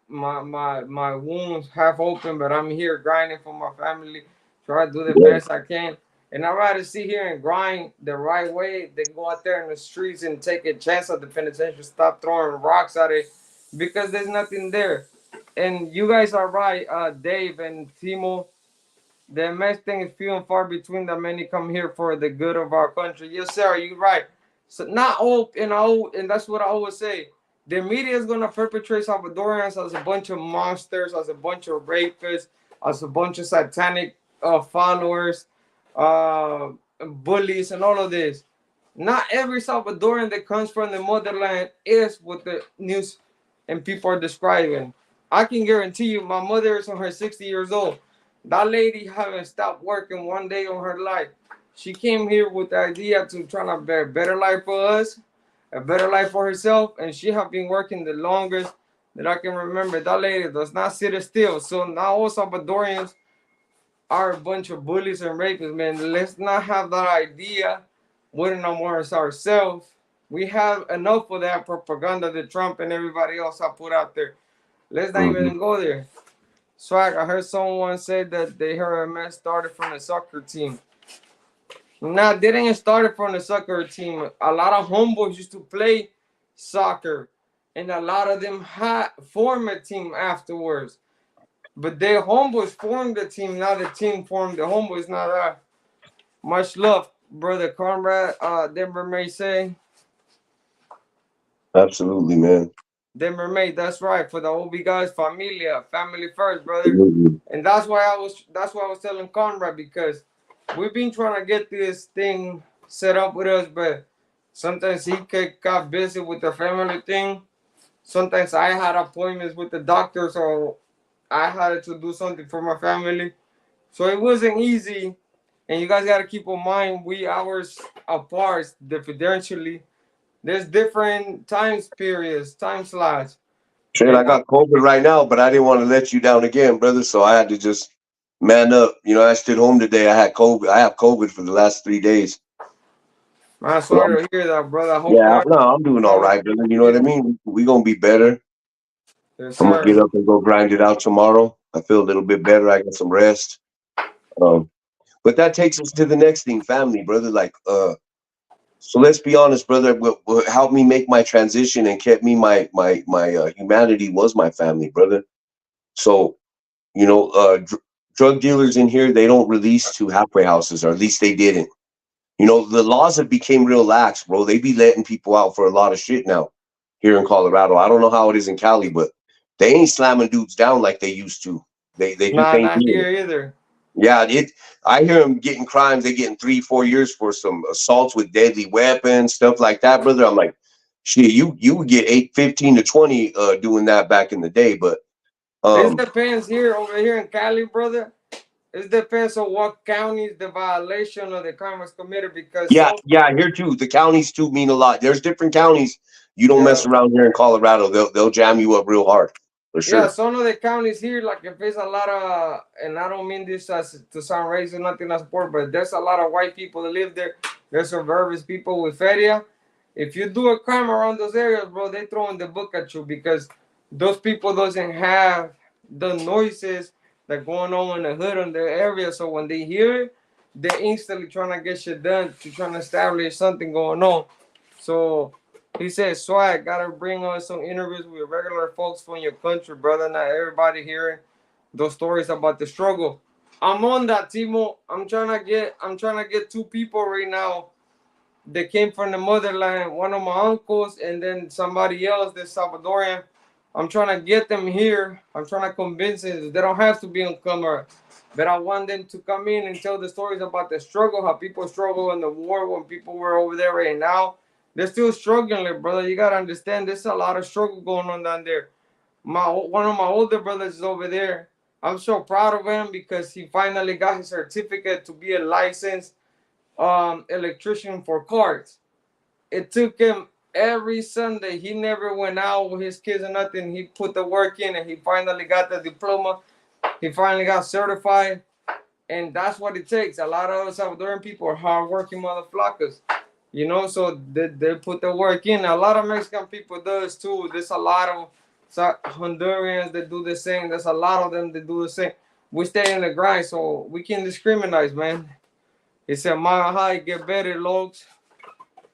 my wounds half open, but I'm here grinding for my family. Try to do the Yeah. best I can. And I'd rather sit here and grind the right way than go out there in the streets and take a chance at the penitentiary, stop throwing rocks at it because there's nothing there. And you guys are right, Dave and Timo. The next thing is few and far between that many come here for the good of our country. Yes, sir, you're right. So not all and that's what I always say. The media is gonna perpetrate Salvadorians as a bunch of monsters, as a bunch of rapists, as a bunch of satanic followers, uh, bullies, and all of this. Not every Salvadorian that comes from the motherland is what the news and people are describing. I can guarantee you, my mother is on her 60 years old. That lady haven't stopped working one day on her life. She came here with the idea to try to bear a better life for us, a better life for herself, and she have been working the longest that I can remember. That lady does not sit still. So now all Salvadorians are a bunch of bullies and rapists, man. Let's not have that idea winning amongst ourselves. We have enough of that propaganda that Trump and everybody else have put out there. Let's not Mhm. even go there. Swag, I heard someone say that they heard a man started from the soccer team. Nah, they didn't start it from the soccer team. A lot of homeboys used to play soccer, and a lot of them had formed a team afterwards. But their homeboys formed the team, not the team formed the homeboys. Not much love, brother Conrad. Denver May say. Absolutely, man. Denver May, that's right. For the OB guys, familia, family first, brother. Absolutely. And that's why I was telling Conrad because we've been trying to get this thing set up with us, but sometimes he got busy with the family thing. Sometimes I had appointments with the doctor, so I had to do something for my family. So it wasn't easy. And you guys got to keep in mind, we hours apart, differentially. There's different times periods, time slots. Shane, And I got COVID right now, but I didn't want to let you down again, brother. So I had to just man up. You know, I stayed home today. I had COVID. I have COVID for the last 3 days. I'm But I'm, sorry to hear that, brother. I hope yeah, all no, I'm doing all right, brother. You know what I yeah. mean? We gonna be better. Yes, I'm gonna sir. get up and go grind it out tomorrow. I feel a little bit better. I got some rest. Um, but that takes us to the next thing, family, brother. Like, so let's be honest, brother. What helped me make my transition and kept me my humanity was my family, brother. So you know, drug dealers in here, they don't release to halfway houses, or at least they didn't. You know, the laws have became real lax, bro. They be letting people out for a lot of shit now here in Colorado. I don't know how it is in Cali, but they ain't slamming dudes down like they used to. They just Nah, ain't not doing it. here either. Yeah, it. I hear them getting crimes. They getting 3-4 years for some assaults with deadly weapons, stuff like that, brother. I'm like, shit, you would get 15 to 20 doing that back in the day, but It um, depends here over here in Cali, brother. It depends on what counties the violation of the crime was committed because yeah, some, yeah, here too. The counties too mean a lot. There's different counties. You don't yeah, mess around here in Colorado, they'll jam you up real hard for yeah, sure. some of the counties here, like if there's a lot of, and I don't mean this as to sound racist, nothing as support, but there's a lot of white people that live there. There's suburbs people with feria. If you do a crime around those areas, bro, they throw in the book at you because those people doesn't have the noises that going on in the hood in their area. So when they hear it, they instantly trying to get shit done to trying to establish something going on. So he said, Swag, gotta bring on some interviews with regular folks from your country, brother. Not everybody hearing those stories about the struggle. I'm on that, Timo. I'm trying to get two people right now that came from the motherland. One of my uncles and then somebody else that's Salvadorian. I'm trying to get them here. I'm trying to convince them they don't have to be on camera. But I want them to come in and tell the stories about the struggle, how people struggle in the war when people were over there right now. They're still struggling, brother. You gotta understand there's a lot of struggle going on down there. One of my older brothers is over there. I'm so proud of him because he finally got his certificate to be a licensed electrician for cars. It took him every Sunday. He never went out with his kids or nothing. He put the work in and he finally got the diploma. He finally got certified. And that's what it takes. A lot of Salvadoran people are hardworking motherfuckers. You know, so they put the work in. A lot of Mexican people does too. There's a lot of Hondurans that do the same. There's a lot of them that do the same. We stay in the grind, so we can discriminate, man. He said, "Mile high, get better, logs."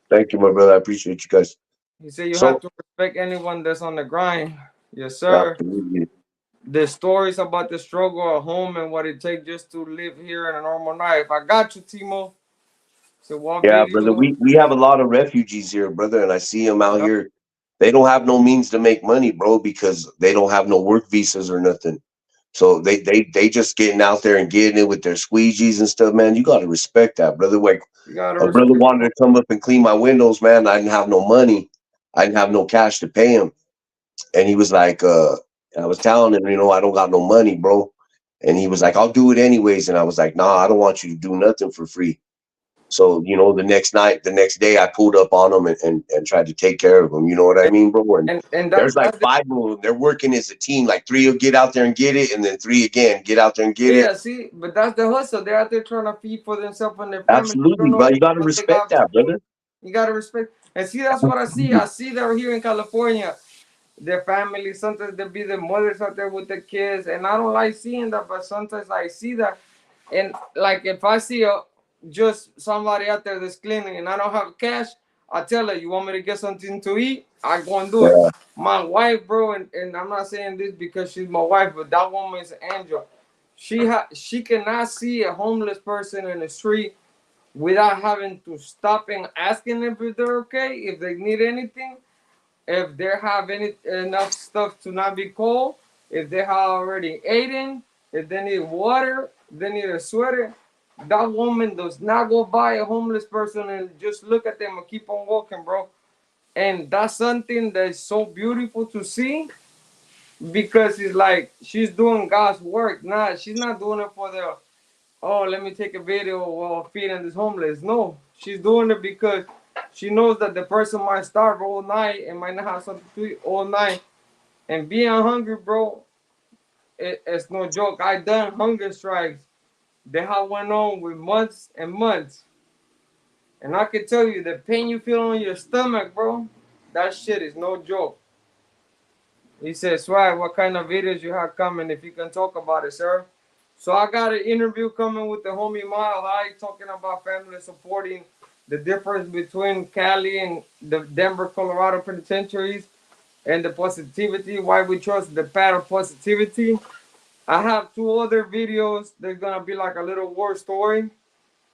Thank you, my brother. I appreciate you guys. He said, "You have So to respect anyone that's on the grind." Yes, sir. absolutely. The stories about the struggle at home and what it takes just to live here in a normal life. I got you, Timo. So what Yeah, brother. video? We have a lot of refugees here, brother, and I see them out Yep. here. They don't have no means to make money, bro, because they don't have no work visas or nothing. So they just getting out there and getting it with their squeegees and stuff, man. You gotta respect that, brother. Like You gotta a brother respect. wanted to come up and clean my windows, man. I didn't have no money. I didn't have no cash to pay him. And he was like, I was telling him, I don't got no money, bro. And he was like, I'll do it anyways. And I was like, nah, I don't want you to do nothing for free. So, the next day I pulled up on them and tried to take care of them. You know what I mean, bro? And And there's like that's the, five of them. They're working as a team. Like three will get out there and get it, and then three again get out there and get it. yeah, see, but that's the hustle. They're out there trying to feed for themselves and their family. You don't Absolutely, know but you got to what they respect got. that, brother. You gotta respect. And see, that's what I see. Absolutely. I see that here in California. Their families, sometimes there be the mothers out there with the kids, and I don't like seeing that, but sometimes I see that. And like if I see just somebody out there that's cleaning and I don't have cash, I tell her, you want me to get something to eat? I go and do it. Yeah, My wife, bro, and I'm not saying this because she's my wife, but that woman is an angel. She cannot see a homeless person in the street without having to stop and asking them if they're okay, if they need anything, if they have enough stuff to not be cold, if they have already eaten, if they need water, they need a sweater. That woman does not go by a homeless person and just look at them and keep on walking, bro. And that's something that's so beautiful to see because it's like she's doing God's work. She's not doing it for the, oh, let me take a video while feeding this homeless. No, she's doing it because she knows that the person might starve all night and might not have something to eat all night. And being hungry, bro, it's no joke. I done hunger strikes. They have went on with months and months. And I can tell you the pain you feel on your stomach, bro, that shit is no joke. He said, Swag, what kind of videos you have coming if you can talk about it, sir? So I got an interview coming with the homie Mile High talking about family supporting the difference between Cali and the Denver, Colorado penitentiaries and the positivity, why we trust the path of positivity. I have two other videos. There's gonna be like a little war story,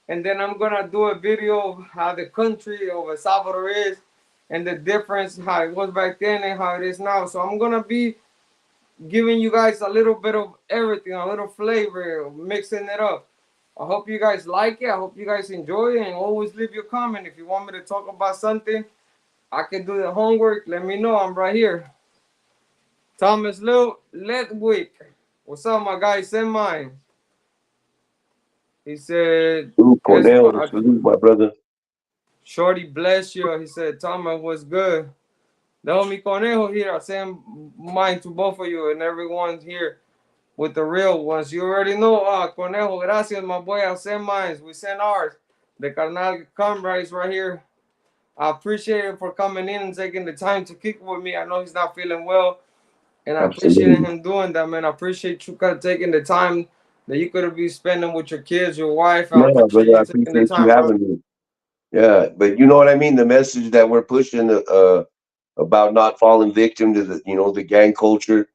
and then I'm gonna do a video of how the country of El Salvador is, and the difference how it was back then and how it is now. So I'm gonna be giving you guys a little bit of everything, a little flavor, mixing it up. I hope you guys like it. I hope you guys enjoy it, and always leave your comment if you want me to talk about something. I can do the homework. Let me know. I'm right here. Thomas Ledwick. What's up, my guy? Send mine. He said, Ooh, it's Cornell, salute, my brother. Shorty bless you. He said, Thomas, what's good? The homie Conejo here. I send mine to both of you and everyone here with the real ones. You already know, Conejo, gracias, my boy. I'll send mine. We send ours. The Carnal Comrades right here. I appreciate him for coming in and taking the time to kick with me. I know he's not feeling well, and I appreciate Absolutely. him doing that, man. I appreciate you taking the time that you could have been spending with your kids, your wife. I No, appreciate brother, you I taking the appreciate you time, bro. having me. Yeah, but you know what I mean? The message that we're pushing about not falling victim to the the gang culture.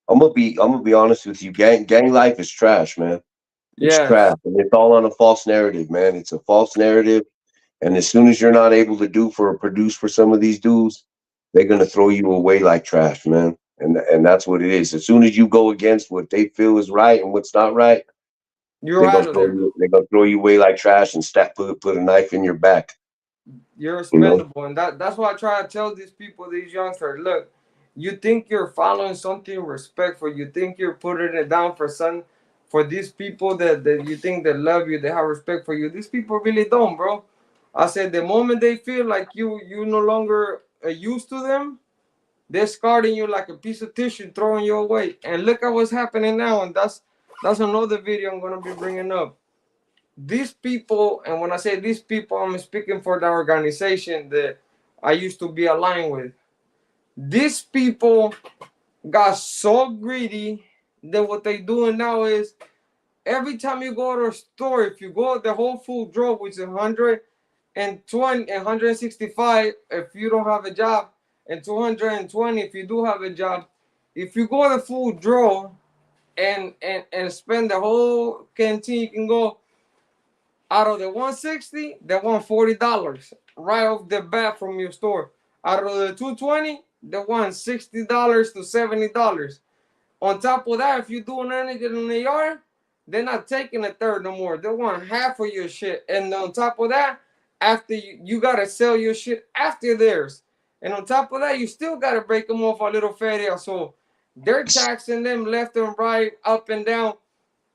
I'm gonna be honest with you. Gang life is trash, man. It's trash. Yes, And it's all on a false narrative, man. It's a false narrative. And as soon as you're not able to do for or produce for some of these dudes, they're gonna throw you away like trash, man. And that's what it is. As soon as you go against what they feel is right and what's not right, you're out of there. they're gonna throw you away like trash and put a knife in your back. You're You know? expendable, and that's why I try to tell these people, these youngsters, look, you think you're following something respectful, you think you're putting it down for for these people that you think that love you, they have respect for you. These people really don't, bro. I said the moment they feel like you no longer used to them, they're discarding you like a piece of tissue, throwing you away. And look at what's happening now, and that's another video I'm gonna be bringing up. These people, and when I say these people, I'm speaking for the organization that I used to be aligned with. These people got so greedy that what they doing now is every time you go to a store, if you go the Whole Food drug, which is 120 and 165 if you don't have a job, and 220 if you do have a job. If you go to the food draw and spend the whole canteen, you can go out of the 160, they want $40 right off the bat from your store. Out of the 220, they want $60 to $70. On top of that, if you're doing anything in the yard, they're not taking a third no more. They want half of your shit. And on top of that, after you gotta sell your shit after theirs. And on top of that, you still gotta break them off a little feria. So they're taxing them left and right, up and down,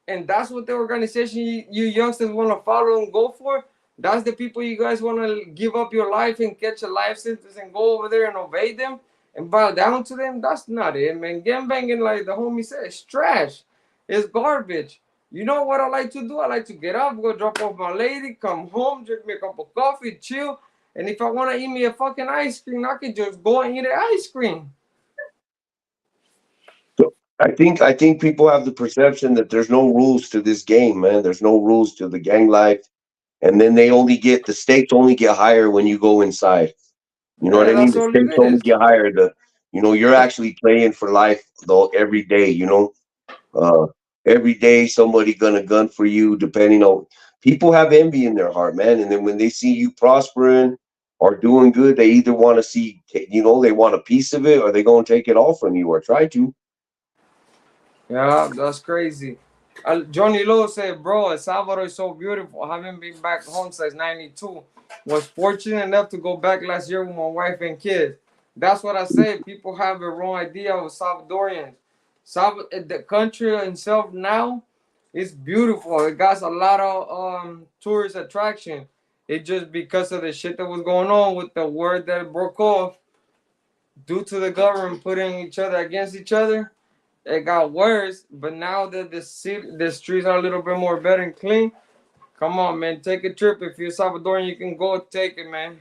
and that's what the organization you youngsters want to follow and go for. That's the people you guys want to give up your life and catch a life sentence and go over there and obey them and bow down to them. That's not it, man. Gang banging, like the homie said, it's trash. It's garbage. You know what I like to do? I like to get up, go drop off my lady, come home, drink me a cup of coffee, chill. And if I want to eat me a fucking ice cream, I can just go and eat an ice cream. So I think people have the perception that there's no rules to this game, man. There's no rules to the gang life. And then the stakes only get higher when you go inside. You know what Yeah, I mean? that's The all it stakes only is. get higher. You're actually playing for life though every day, Uh every day somebody gonna gun for you, depending on people have envy in their heart, man. And then when they see you prospering or doing good, they either want to they want a piece of it or they gonna take it all from you or try to. Yeah, that's crazy. Johnny Lowe said, bro, El Salvador is so beautiful. I haven't been back home since 92. Was fortunate enough to go back last year with my wife and kids. That's what I say. People have a wrong idea of Salvadorians. The country itself now is beautiful. It got a lot of tourist attraction. It just because of the shit that was going on with the word that broke off due to the government putting each other against each other, it got worse. But now that the streets are a little bit more better and clean, come on, man, take a trip. If you're Salvadorian, you can go take it, man.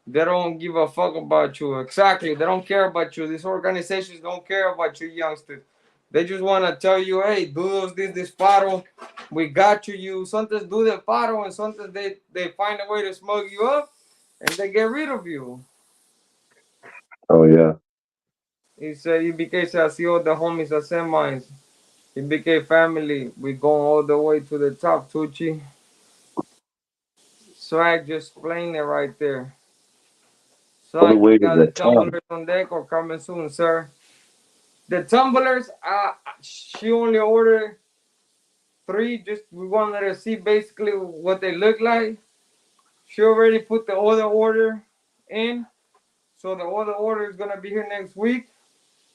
They don't give a fuck about you. Exactly, they don't care about you. These organizations don't care about you, youngsters. They just want to tell you, hey, do this paro. We got you. You sometimes do the paro, and sometimes they find a way to smug you up, and they get rid of you. Oh yeah. He said, "You became así all the homies hacen mines." EBK family, we going all the way to the top, Tucci. Swag just explained it right there. All the Swag, you way to got the the top. tumblers on deck or coming soon, sir. The tumblers, she only ordered three. Just we wanted to see basically what they look like. She already put the other order in, so the other order is gonna be here next week.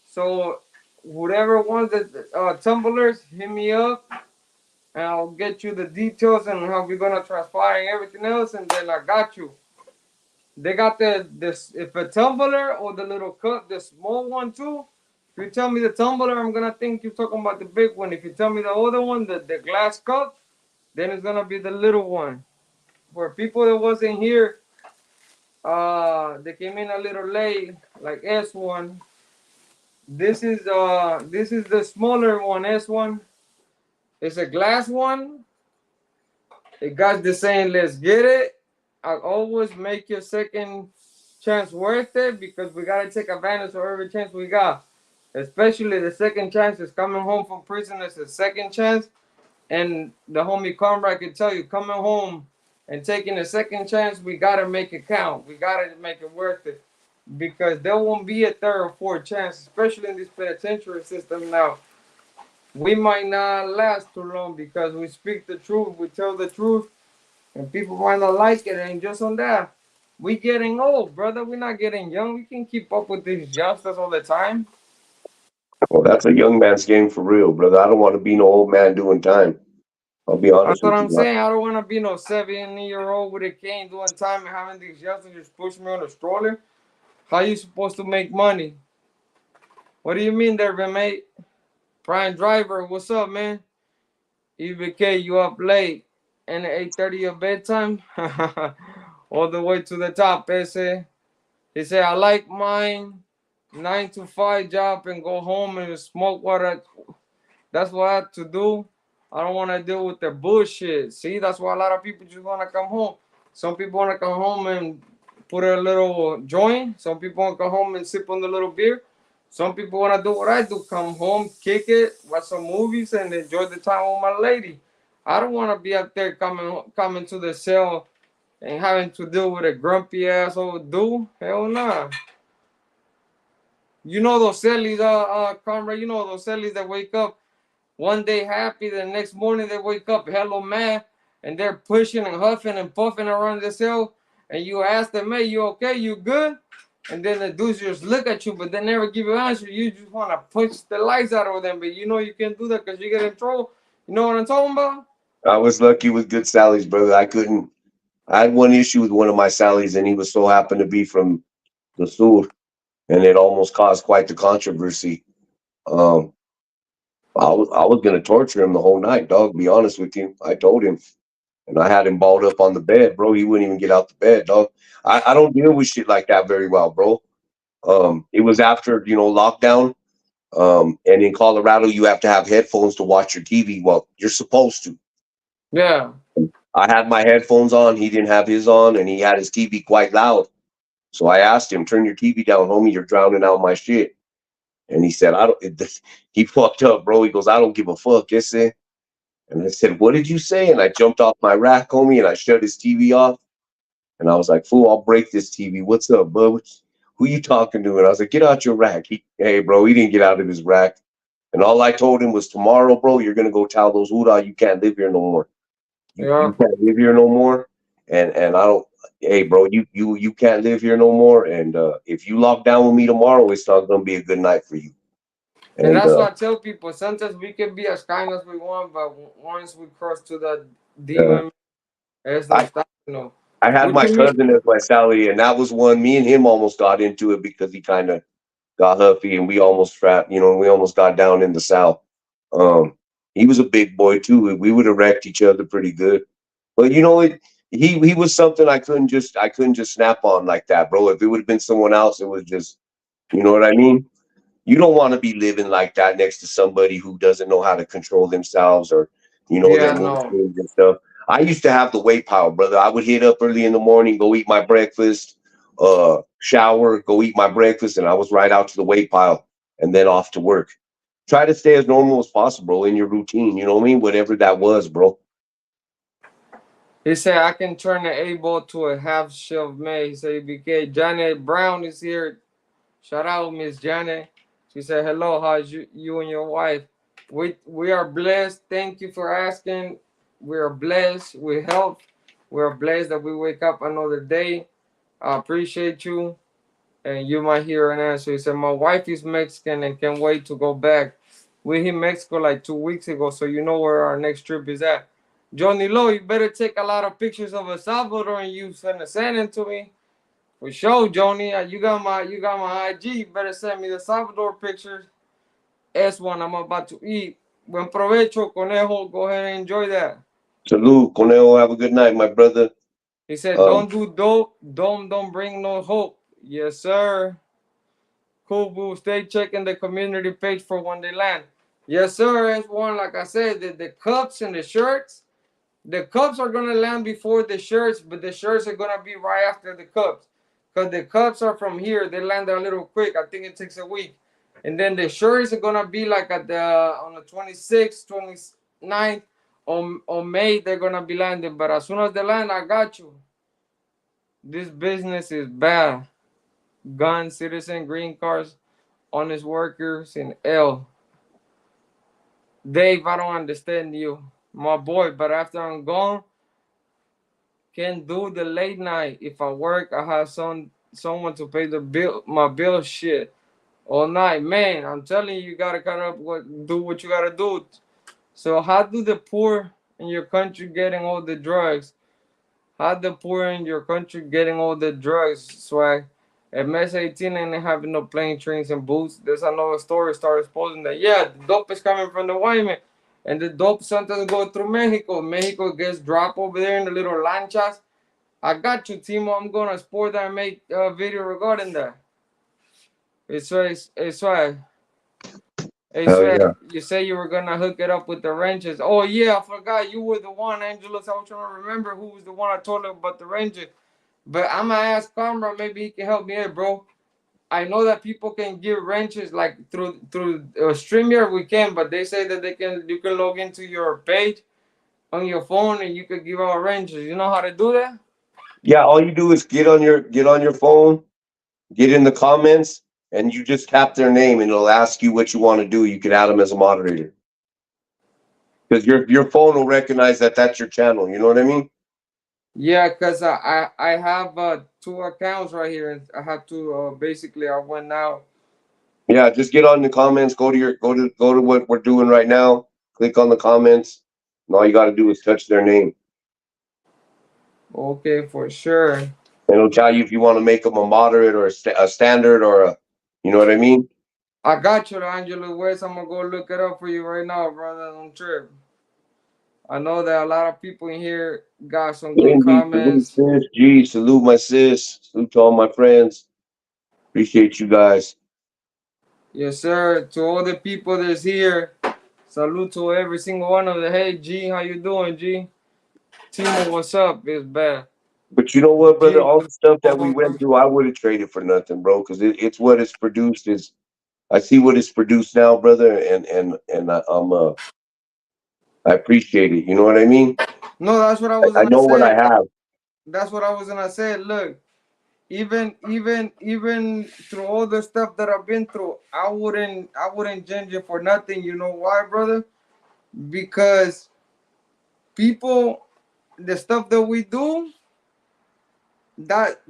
So whoever wants the tumblers, hit me up, and I'll get you the details and how we're gonna transpire and everything else, and then I got you. They got the this if a tumbler or the little cup, the small one too. If you tell me the tumbler, I'm gonna think you're talking about the big one. If you tell me the other one, the glass cup, then it's gonna be the little one. For people that wasn't here, they came in a little late, like S1. This is the smaller one, S1. It's a glass one. It got the saying, let's get it. I always make your second chance worth it because we gotta take advantage of every chance we got. Especially the second chance is coming home from prison is a second chance. And the homie Conrad can tell you, coming home and taking a second chance, we gotta make it count. We gotta make it worth it. Because there won't be a third or fourth chance, especially in this penitentiary system now. We might not last too long because we speak the truth, we tell the truth, and people might not like it. And just on that, we getting old, brother. We're not getting young. We can keep up with these youngsters all the time. Well, that's a young man's game for real, brother. I don't want to be no old man doing time. I'll be That's honest what with I'm you. saying. I don't want to be no 70-year-old with a cane doing time and having these youngsters just push me on a stroller. How you supposed to make money? What do you mean there, mate? Prime Driver, what's up, man? EBK, you up late and at 8:30 your bedtime? All the way to the top, ese. He said, I like mine 9 to 5 job and go home and smoke that's what I have to do. I don't want to deal with the bullshit. See, that's why a lot of people just want to come home. Some people want to come home and put a little joint. Some people want to come home and sip on the little beer. Some people want to do what I do, come home, kick it, watch some movies, and enjoy the time with my lady. I don't want to be up there coming to the cell and having to deal with a grumpy ass old dude. Hell nah. You know those cellies, comrade. You know those cellies that wake up one day happy, the next morning they wake up hello mad, and they're pushing and huffing and puffing around the cell. And you ask them, hey, you okay? You good? And then the dudes just look at you, but they never give you an answer. You just want to punch the lights out of them, but you know you can't do that because you get in trouble. You know what I'm talking about? I was lucky with good Sally's, brother. I couldn't. I had one issue with one of my Sally's, and he was so happened to be from the sur, and it almost caused quite the controversy. Um, I was gonna torture him the whole night, dog. Be honest with you, I told him, and I had him balled up on the bed, bro. He wouldn't even get out the bed, dog. I don't deal with shit like that very well, bro. It was after lockdown. And in Colorado, you have to have headphones to watch your TV. Well, you're supposed to. Yeah. I had my headphones on. He didn't have his on, and he had his TV quite loud. So I asked him, "Turn your TV down, homie. You're drowning out my shit." And he said, "I don't." He fucked up, bro. He goes, "I don't give a fuck." Yes, sir. And I said, "What did you say?" And I jumped off my rack, homie, and I shut his TV off. And I was like, "Fool, I'll break this TV. What's up, bud? Who you talking to?" And I was like, "Get out your rack." Hey, bro, he didn't get out of his rack. And all I told him was, tomorrow, bro, you're gonna go tell those Huda you can't live here no more. You Yeah. can't live here no more. And I don't. Hey, bro, you can't live here no more. And if you lock down with me tomorrow, it's not gonna be a good night for you. And And that's what I tell people. Sometimes we can be as kind as we want, but once we cross to the uh, demon, there's no I stopping. No. I had What my you mean? cousin as my salary, and that was one. Me and him almost got into it because he kind of got huffy, and we almost trapped. We almost got down in the south. Um, he was a big boy too. We would have wrecked each other pretty good. But he was something I couldn't just snap on like that, bro. If it would have been someone else, it was just, you know what I mean. You don't want to be living like that next to somebody who doesn't know how to control themselves, or their Yeah, mood no. swings and stuff. I used to have the weight power, brother. I would hit up early in the morning, go eat my breakfast, shower, go eat my breakfast, and I was right out to the weight pile and then off to work. try to stay as normal as possible in your routine. You know what I mean? Whatever that was, bro. He said I can turn the A ball to a half shelf May. He said BK Janet Brown is here. Shout out Miss Janet. She said hello. How's you and your wife? We are blessed. Thank you for asking. We are blessed with health. We are blessed that we wake up another day. I appreciate you. And you might hear an answer. He said, my wife is Mexican and can't wait to go back. We hit Mexico like 2 weeks ago, so you know where our next trip is at. Johnny Lowe, you better take a lot of pictures of El Salvador and you send them to me. For sure, Johnny. You got my IG. You better send me the Salvador pictures. S1, I'm about to eat. Buen provecho, conejo. Go ahead and enjoy that. Salud, Conejo. Have a good night, my brother. He said, don't do dope. Don't bring no hope. Yes, sir. Cool, boo. Stay checking the community page for when they land. Yes, sir. It's one, like I said, the cups and the shirts. The cups are going to land before the shirts, but the shirts are going to be right after the cups. Because the cups are from here. They land a little quick. I think it takes a week. And then the shirts are going to be like on the 26th, 29th on May, they're going to be landing. But as soon as they land, I got you. This business is bad. Gun, citizen, green cards, honest workers, and L. Dave, I don't understand you, my boy, but after I'm gone, can't do the late night. If I work, I have someone to pay the bill, my bill shit all night. Man, I'm telling you, you gotta kind of do what you gotta do. So how do the poor in your country getting all the drugs? How the poor in your country getting all the drugs, swag? At Mess 18 and they having no plane, trains, and boots. There's another story started exposing that, yeah, the dope is coming from the white man. And the dope sometimes go through Mexico. Mexico gets dropped over there in the little lanchas. I got you, Timo. I'm going to sport that and make a video regarding that. It's right. Hey, Hell yeah. Swag, you say you were going to hook it up with the wrenches. Oh, yeah, I forgot. You were the one, Angelus. I was trying to remember who was the one I told him about the wrenches. But I'm gonna ask Conrad, maybe he can help me here, bro. I know that people can give wrenches like through StreamYard, we can, but they say that you can log into your page on your phone and you can give out wrenches. You know how to do that? Yeah, all you do is get on your phone, get in the comments, and you just tap their name, and it'll ask you what you want to do. You can add them as a moderator because your phone will recognize that that's your channel. You know what I mean? Yeah, cause I have 2 accounts right here, and I have to basically I went now. Yeah, just get on the comments. Go to what we're doing right now. Click on the comments, and all you got to do is touch their name, Okay, for sure. and it'll tell you if you want to make them a moderate or a standard or a, you know what I mean? I got you, Angelo West. I'm gonna go look it up for you right now, brother. Don't trip. I know that a lot of people in here got some good Indeed, salute comments. sis, G, salute my sis, salute to all my friends. Appreciate you guys. Yes, sir. To all the people that's here, salute to every single one of them. Hey, G, how you doing, G? Timo, what's up? It's bad. But you know what, brother? G, All the stuff that we went through, I would have traded for nothing, bro. Because it's what it's produced. Is I see what it's produced now, brother, and I appreciate it. You know what I mean? no, that's what I was I gonna know what I say. have. That's what I was gonna say. Look, even through all the stuff that I've been through, I wouldn't change it for nothing. You know why, brother? Because people, the stuff that we do, that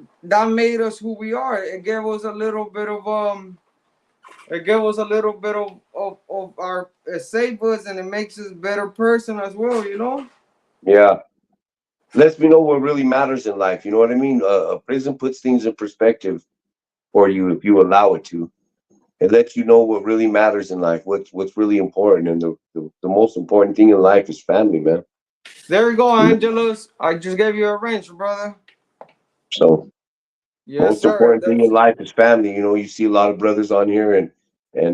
made us who we are. It gave us a little bit of it gave us a little bit of our it saved us and it makes us a better person as well, you know? Yeah, lets me know what really matters in life. You know what I mean? A prison puts things in perspective for you if you allow it to. It lets you know what really matters in life, what's really important, and the most important thing in life is family, man. There you go, Angelus. I just gave you a wrench, brother. So Yes, most sir. important thing in That's life is family. You know, you see a lot of brothers on here, and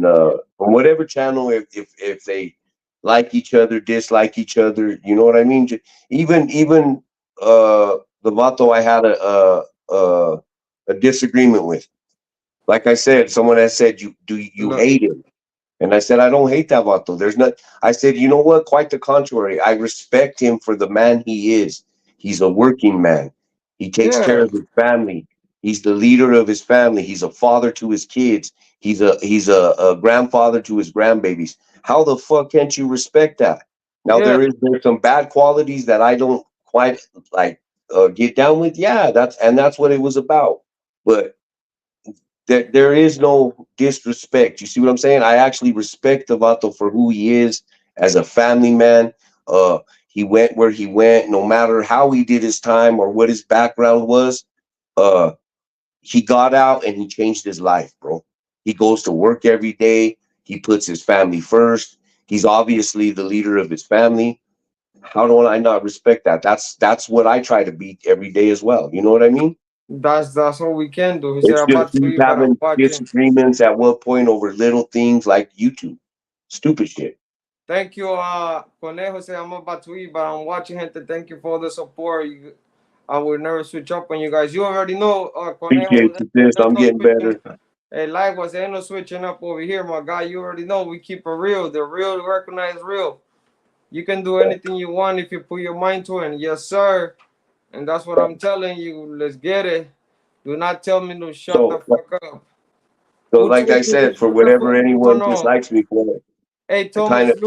from whatever channel, if they like each other, dislike each other, you know what I mean. Even the vato I had a disagreement with. Like I said, someone has said you look. hate him. And I said, I don't hate that Vato. There's not, I said, you know what? Quite the contrary. I respect him for the man he is. He's a working man. He takes care Yeah, of his family. He's the leader of his family. He's a father to his kids. He's a grandfather to his grandbabies. How the fuck can't you respect that? Now yeah, there's some bad qualities that I don't quite like get down with. Yeah, that's what it was about. But there is no disrespect. You see what I'm saying? I actually respect Vato for who he is as a family man. He went where he went, no matter how he did his time or what his background was. Uh, he got out and he changed his life, bro. He goes to work every day. He puts his family first. He's obviously the leader of his family. How do I not respect that? That's what I try to be every day as well. You know what I mean? that's all we can do. He said, It's "I'm just about to he's leave, but I'm having watching." disagreements at what point over little things like YouTube. Stupid shit. Thank you, Conejo. Say I'm about to eat, but I'm watching. Gente, thank you for the support. I will never switch up on you guys. You already know, Conejo. Appreciate you, sis. There's I'm no getting switching. better. Hey, likewise, there ain't no switching up over here, my guy. You already know we keep it real. The real recognize real. You can do anything you want if you put your mind to it. Yes, sir. And that's what I'm telling you. Let's get it. Do not tell me to shut the So, fuck up. so Who like told I you to said, for shut the whatever fuck? anyone Hold on. dislikes me for, Hey, I kind Thomas of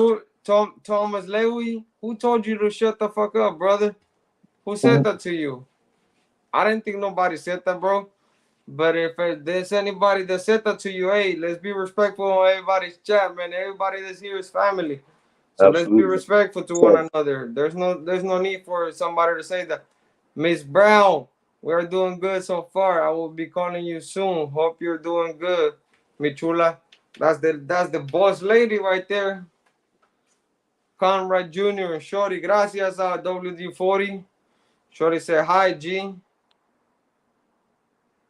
Thomas Lewy, who told you to shut the fuck up, brother? Who said that to you? I didn't think nobody said that, bro. But if there's anybody that said that to you, hey, let's be respectful on everybody's chat, man. Everybody that's here is family. So let's be absolutely. respectful to one So, another. There's no need for somebody to say that. Miss Brown, we're doing good so far. I will be calling you soon. Hope you're doing good, mi chula. That's the boss lady right there. Conrad Jr. Shorty, gracias a WD-40. Shorty said, hi, G.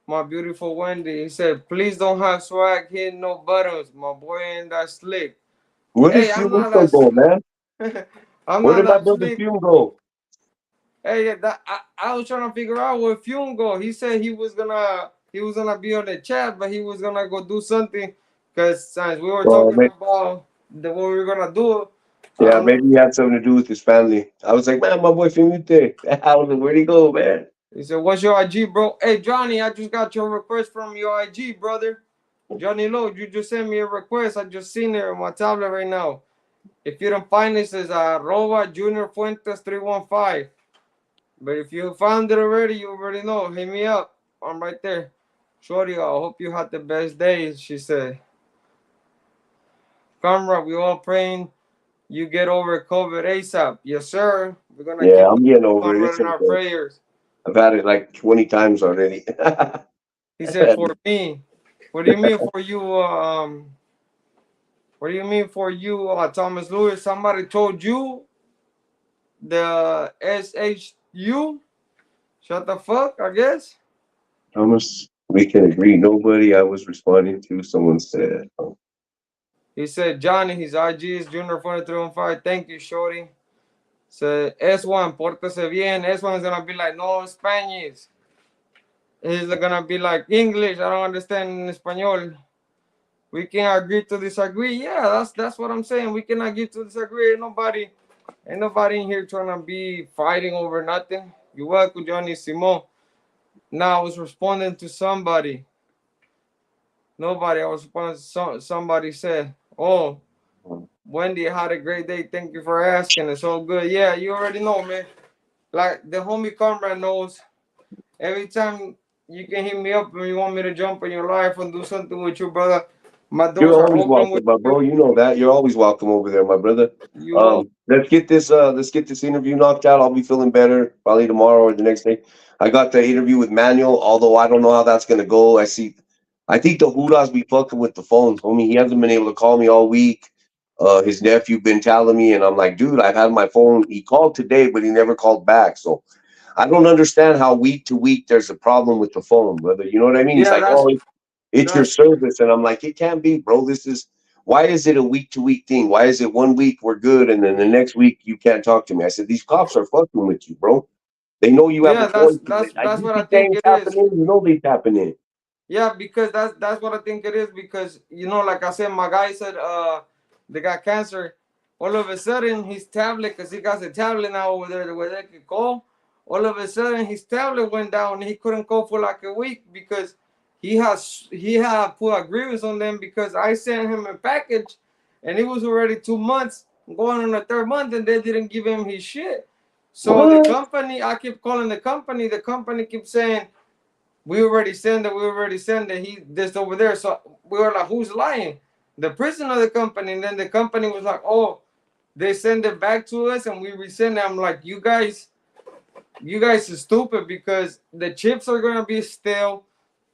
My beautiful Wendy. He said, please don't have swag hitting no buttons. My boy ain't that slick. where did Hey, I'm Fume not go, man? that I'm Where not did my that brother slick. Fume go? Hey, I was trying to figure out where Fume go. He said he was gonna be on the chat, but he was gonna go do something. Cause since we were Well, talking about what we were gonna do, I yeah, don't know. maybe he had something to do with his family. I was like, man, my boy Fume there. I was like, where'd he go, man? He said, "What's your IG, bro?" Hey, Johnny, I just got your request from your IG, brother. Johnny Lowe, you just sent me a request. I just seen it on my tablet right now. If you don't find it, it's arroba Junior Fuentes 315. But if you found it already, you already know. Hit me up. I'm right there. Shorty, I hope you had the best day, she said. Conrad, we all praying you get over COVID ASAP. Yes, sir. We're gonna Yeah, keep I'm getting over it. Conrad It's in our okay. prayers. I've had it like 20 times already. He said, for me. What do you mean for you? What do you mean for you, Thomas Lewis? Somebody told you the SHU? Shut the fuck, I guess. Thomas, we can agree. Nobody I was responding to, someone said. He said, Johnny, his IG is Junior4315. Thank you, Shorty. Said, S1, pórtese bien. S1 is gonna be like, no Spanish. He's gonna be like, English, I don't understand in Espanol. We can agree to disagree. Yeah, that's what I'm saying. We can agree to disagree. Ain't nobody in here trying to be fighting over nothing. You're welcome, Johnny Simon. Now I was responding to somebody. Nobody. I was responding to somebody said, "Oh, Wendy had a great day. Thank you for asking. It's all good." Yeah, you already know, man. Like the homie Conrad knows. Every time you can hit me up and you want me to jump in your life and do something with you, brother, my You're doors are always open with welcome, my you. bro. You know that. You're always welcome over there, my brother. You all Let's get this interview knocked out. I'll be feeling better probably tomorrow or the next day. I got the interview with Manuel, although I don't know how that's gonna go. I think the Hudas be fucking with the phones, homie. He hasn't been able to call me all week. His nephew been telling me, and I'm like, dude, I've had my phone. He called today, but he never called back. So I don't understand how week to week there's a problem with the phone, brother. You know what I mean? He's yeah, like, that's oh, it's your that's service. And I'm like, it can't be, bro. Why is it a week to week thing? Why is it one week we're good and then the next week you can't talk to me? I said, these cops are fucking with you, bro. They know you have a yeah, that's point. that's that's You what I see think things it is. happening, you know they tapping in. Yeah, because that's what I think it is. Because like I said, my guy said they got cancer. All of a sudden, his tablet, because he got a tablet now over there where they could call. All of a sudden, his tablet went down. And he couldn't call for like a week because he had put a grievance on them because I sent him a package, and it was already 2 months going on the third month, and they didn't give him his shit. So the What? company, I keep calling the company. The company keeps saying we already sent it. We already sent it. He this over there. So we were like, who's lying? The person of the company. And then the company was like, oh, they send it back to us and we resend it. I'm like, you guys are stupid because the chips are gonna be stale.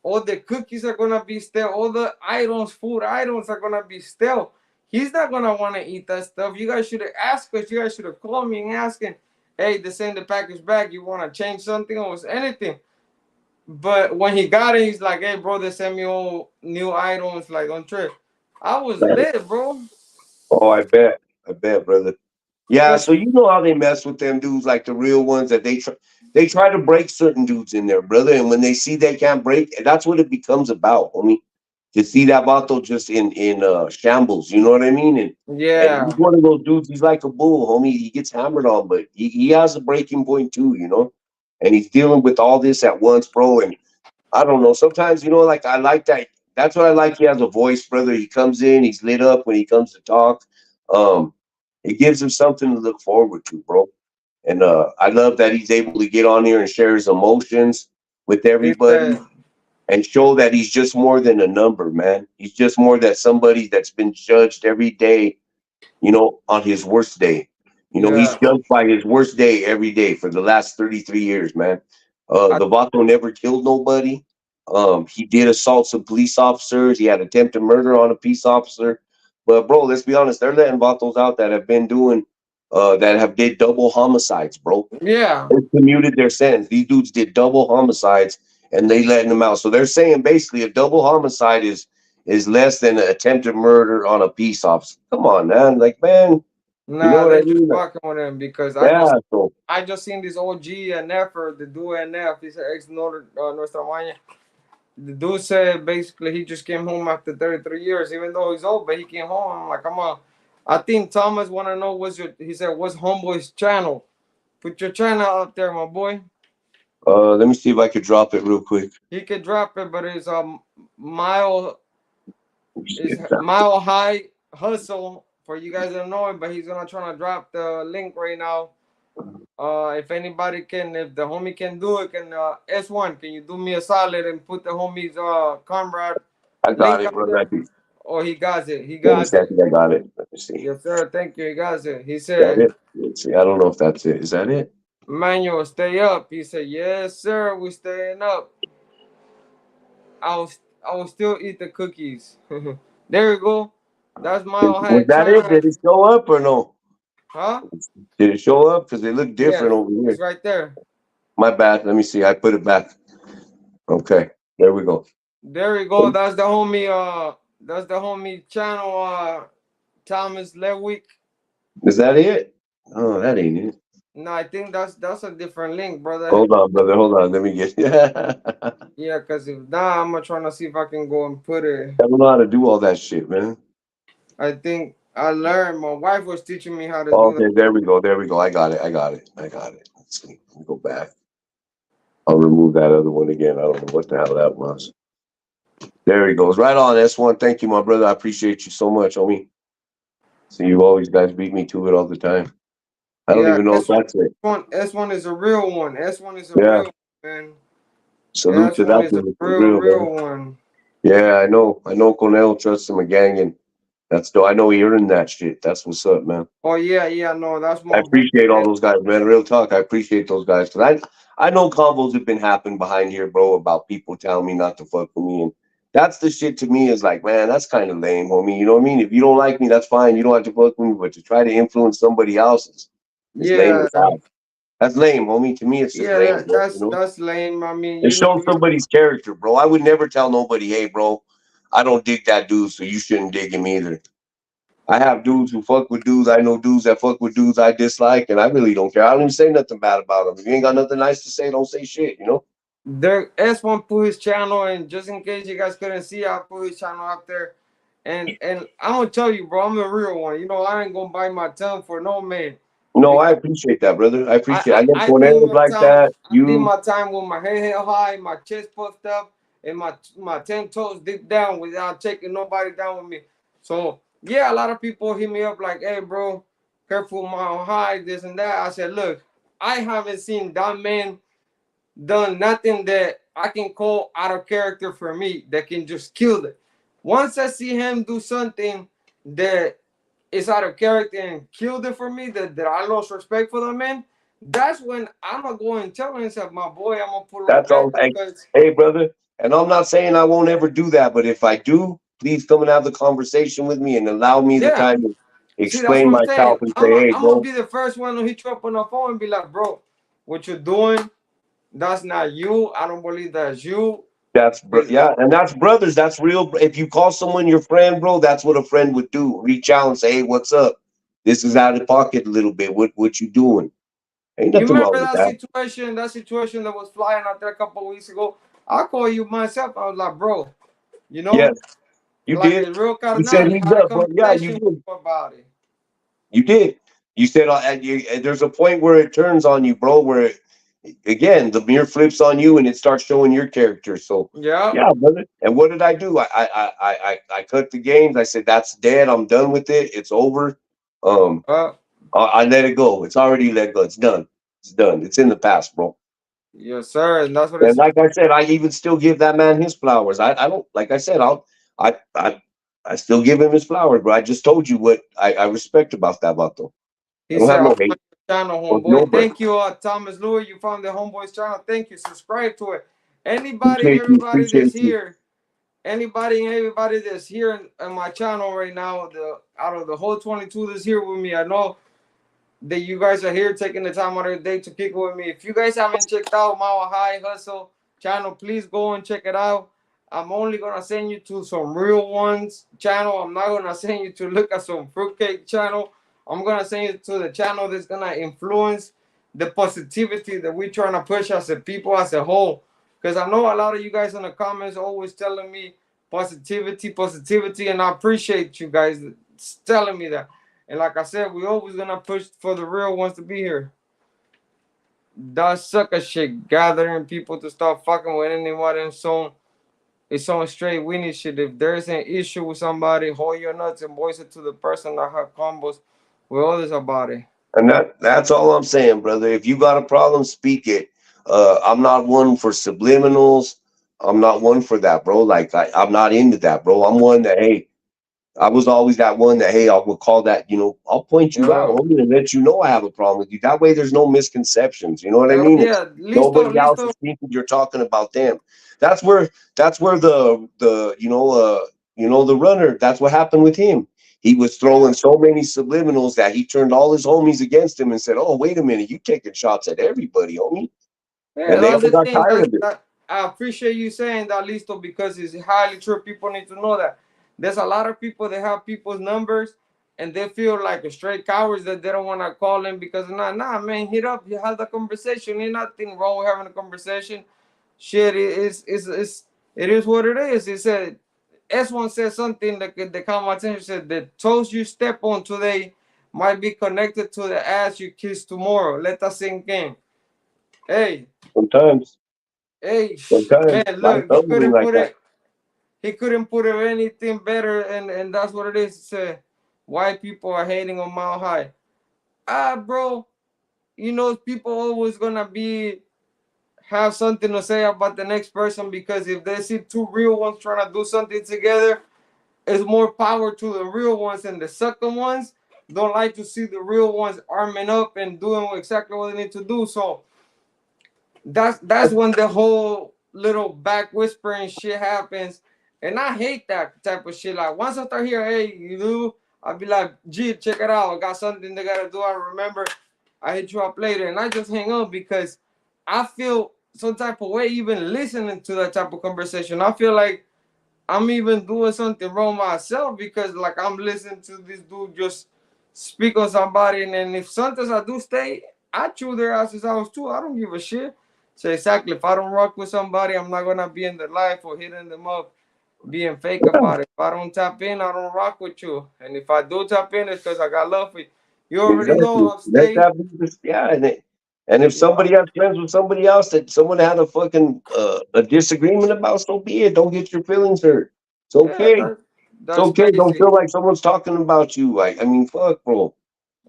All the cookies are gonna be stale. All the items, food items are gonna be stale. He's not gonna want to eat that stuff. You guys should have asked us. You guys should have called me and asking, hey, they send the package back. You want to change something or anything? But when he got it, he's like, "Hey, bro, they sent me all new items like on trip." I was lit, bro. Oh, I bet, brother. Yeah, Cause so you know how they mess with them dudes, like the real ones that they try to break certain dudes in there, brother. And when they see they can't break, that's what it becomes about, homie. To see that vato just in shambles, you know what I mean? And he's yeah, one of those dudes. He's like a bull, homie. He gets hammered on, but he has a breaking point too, you know. And he's dealing with all this at once, bro. And I don't know. Sometimes, like I like that. That's what I like. He has a voice, brother. He comes in, he's lit up when he comes to talk. Um, it gives him something to look forward to, bro. And I love that he's able to get on here and share his emotions with he everybody said, and show that he's just more than a number, man. He's just more than somebody that's been judged every day, on his worst day. He's yeah, judged by his worst day every day for the last 33 years, man. I, The Vato never killed nobody. He did assault some police officers. He had attempted murder on a peace officer. But bro, let's be honest, they're letting Vatos out that have been doing that have did double homicides, bro. yeah, They commuted their sentence. These dudes did double homicides and they letting them out. So they're saying basically a double homicide is less than an attempted murder on a peace officer. Come on, man. Like, man, you know nah, what I they just mean? Like, fucking with him because I yeah. just So I just seen this OG and effort, the dude NF. He's an ex Nuestra Maña. The dude said basically he just came home after 33 years, even though he's old, but he came home. I'm like, come on. I think Thomas wanna know he said, what's homeboy's channel? Put your channel out there, my boy. let me see if I could drop it real quick. He could drop it, but it's mile Let me see is it. mile high hustle for you guys that know it. But he's gonna try to drop the link right now. If anybody can, if the homie can do it, can S1, can you do me a solid and put the homie's comrade I got link it, out brother. there? Oh, he got it. He Let me got see. I it. think I got it. Let me see. Is Yes, sir. Thank you. He got it. He that said, it? Let's see. I don't know if that's it. Is that it? Manuel, stay up. He said, yes, sir. We staying up. I'll I will still eat the cookies. There you go. That's my Was Ohio that it? channel. Did it show up or no? Huh? Did it show up? Because they look Yeah, different over it's here. right there. My bad. Let me see. I put it back. Okay. There we go. There you go. That's the homie channel, Thomas Lewick. Is that it? Oh, that ain't it. No, I think that's a different link, brother. Hold on, brother. Hold on. Let me get. I Yeah, cause if not, I'm gonna try to see if I can go and put it. don't know how to do all that shit, man. I think I learned. My wife was teaching me how to do that. Okay, there we go. There we go. I got it. I got it. I got it. Let's see. Let me go back. I'll remove that other one again. I don't know what the hell that was. There he goes. Right on, S1. Thank you, my brother. I appreciate you so much, homie. So you always guys beat me to it all the time. I don't Yeah, even know if that's it. S1 is a real one. S1 is a Yeah. real one, man. Salute to S1 that is a dude for real, real, man. real one. Yeah, I know. I know Cornell trusts him a gang, and that's dope. I know he earned that shit. That's what's up, man. Oh yeah, yeah, no, that's I my boy. appreciate all those guys, man. Real talk. I appreciate those guys because I know combos have been happening behind here, bro, about people telling me not to fuck with me, and that's the shit to me is like, man, that's kind of lame, homie. You know what I mean? If you don't like me, that's fine. You don't have to fuck with me, but to try to influence somebody else is lame Yeah, as hell. That's lame, homie. To me, it's just yeah, lame, that, bro. that's that's lame. I mean, It shows somebody's character, bro. I would never tell nobody, hey, bro, I don't dig that dude, so you shouldn't dig him either. I have dudes who fuck with dudes. I know dudes that fuck with dudes I dislike, and I really don't care. I don't even say nothing bad about them. If you ain't got nothing nice to say, don't say shit, you know? There S1 put his channel, and just in case you guys couldn't see, I put his channel up there. And I'm gonna tell you, bro, I'm a real one. You know, I ain't gonna bite my tongue for no man. No, I Because appreciate that, brother. I appreciate it. I know I leave tornadoes my like time that. I leave You, my time with my head held high, my chest puffed up, and my 10 toes deep down without taking nobody down with me. So yeah, a lot of people hit me up like, hey bro, careful my high, this and that. I said, look, I haven't seen that man done nothing that I can call out of character for me that can just kill it. Once I see him do something that is out of character and killed it for me, that I lost respect for the man, that's when I'm gonna go and tell himself, my boy, I'm gonna pull up that's back all. because Hey, brother, and I'm not saying I won't ever do that, but if I do, please come and have the conversation with me and allow me the yeah. time to See, that's explain what I'm saying. myself and say, hey, I'm gonna bro, be the first one to hit you up on the phone and be like, bro, what you're doing, that's not you. I don't believe that's you. yeah, and that's brothers. That's real. If you call someone your friend, bro, that's what a friend would do. Reach out and say, hey, what's up? This is out of pocket a little bit. What you doing? Ain't You nothing remember wrong with that that. situation? That situation that was flying out there a couple of weeks ago. I called you myself. I was like, bro, you Yes, know, you like did. a real You said carnal, he's had a up, bro. Yeah, you conversation did. about it. You did. You said there's a point where it turns on you, bro. Where again the mirror flips on you and it starts showing your character. So Yeah. yeah, brother. And what did I do? I cut the games. I said that's dead. I'm done with it. It's over. Um, Uh, I let it go. It's already let go. It's done. It's done. It's in the past, bro. yes, sir. And that's what And it's. like I said, I even still give that man his flowers. I don't like I said, I I I still give him his flowers, bro. I just told you what I respect about that vato. I He don't said, have I no found hate your channel, or no homeboy. but Thank you, Thomas Louis. You found the homeboy's channel. Thank you. Subscribe to it. Anybody and appreciate you, everybody that's appreciate you. here, anybody and everybody that's here in my channel right now, the out of the whole 22 that's here with me, I know that you guys are here taking the time out of the day to kick with me. If you guys haven't checked out Mile High Hustle channel, please go and check it out. I'm only gonna send you to some real ones channel. I'm not gonna send you to look at some fruitcake channel. I'm gonna send you to the channel that's gonna influence the positivity that we're trying to push as a people as a whole. Because I know a lot of you guys in the comments always telling me positivity, positivity, and I appreciate you guys telling me that. And like I said, we always gonna push for the real ones to be here. That sucker shit gathering people to start fucking with anybody and so it's on straight winning shit. If there's an issue with somebody, hold your nuts and voice it to the person that have combos with others about it. And that's all I'm saying, brother. If you got a problem, speak it. I'm not one for subliminals. I'm not one for that, bro. Like I'm not into that, bro. I'm one that hey, I was always that one that hey, I would call that, I'll point you out, Yeah. homie, and let you know I have a problem with you. That way there's no misconceptions. You know what I Hell mean? It's yeah. Listo, nobody else listo. is thinking you're talking about them. That's where the runner, that's what happened with him. He was throwing so many subliminals that he turned all his homies against him and said, oh, wait a minute, you taking shots at everybody, homie. Yeah, And they that's all the got thing. tired of it. I appreciate you saying that, Listo, because it's highly true. People need to know that. There's a lot of people that have people's numbers and they feel like a straight cowards that they don't want to call them because nah, man, hit up, you have the conversation. Ain't nothing wrong with having a conversation. Shit, it is what it is. It said S1 said something that caught my attention. Said the toes you step on today might be connected to the ass you kiss tomorrow. Let that sink in. Hey, Sometimes, hey, sometimes man, life look, he humbles me couldn't like put that. it. He couldn't put it anything better, and that's what it is. It said, white people are hating on Mile High. Bro, people always gonna be have something to say about the next person because if they see two real ones trying to do something together, it's more power to the real ones, and the second ones don't like to see the real ones arming up and doing exactly what they need to do. So that's when the whole little back whispering shit happens. And I hate that type of shit. Like once I start hearing, hey, you do, I'll be like, gee, check it out. I got something they gotta do. I remember I hit you up later. And I just hang up because I feel some type of way even listening to that type of conversation. I feel like I'm even doing something wrong myself because like I'm listening to this dude just speak on somebody, and then if sometimes I do stay, I chew their asses out too. I don't give a shit. So exactly, if I don't rock with somebody, I'm not gonna be in their life or hitting them up, being fake about it. If I don't tap in, I don't rock with you. And if I do tap in, it's because I got love for you. You already know Exactly. I'll Let stay. that be this, yeah, and if Yeah, somebody has friends with somebody else that someone had a fucking a disagreement about, so be it. Don't get your feelings hurt. It's yeah, okay. It's that's okay. Don't crazy. feel like someone's talking about you. Like, I mean, fuck, bro.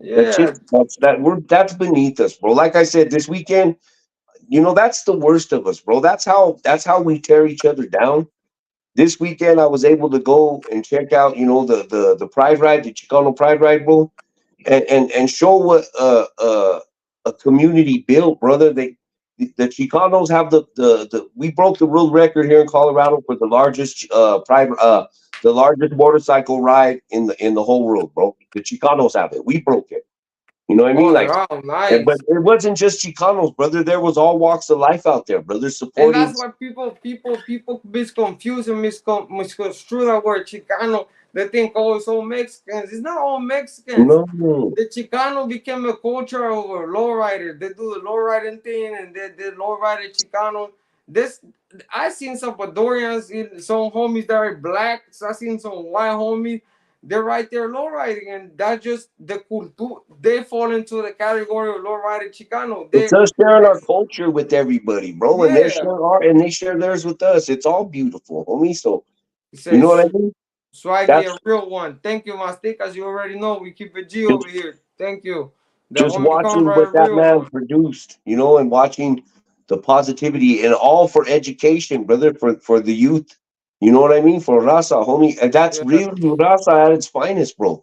That shit. Yeah, That's beneath us, bro. Like I said, this weekend, that's the worst of us, bro. That's how we tear each other down. This weekend, I was able to go and check out, the Pride Ride, the Chicano Pride Ride, bro, and show what a community built, brother. The Chicanos have the we broke the world record here in Colorado for the largest the largest motorcycle ride in the whole world, bro. The Chicanos have it. We broke it. You know what I mean? oh, Like, they're all but nice. it wasn't just Chicanos, brother. There was all walks of life out there, brother, And supporting. that's why people misconfuse and misconstrue that word Chicano. They think, oh, it's all Mexicans. It's not all Mexicans. No, The Chicano became a culture of lowrider. They do the lowriding thing and they did lowrider Chicano. This I seen some Salvadorians, some homies that are black. So I seen some white homies. They're right there lowriding, and that's just the culture. They fall into the category of lowrider Chicano. it's us sharing our culture with everybody, bro, and Yeah. they share theirs with us. It's all beautiful, homie. So He you know what I says, mean? Swaggy, That's a real one. Thank you, my stick. As you already know, we keep it G just over here. Thank you. The just homie watching Conrad, what a that real man one. produced, and watching the positivity and all for education, brother, for the youth. You know what I mean? For Raza, homie. And that's Yeah. really Raza at its finest, bro.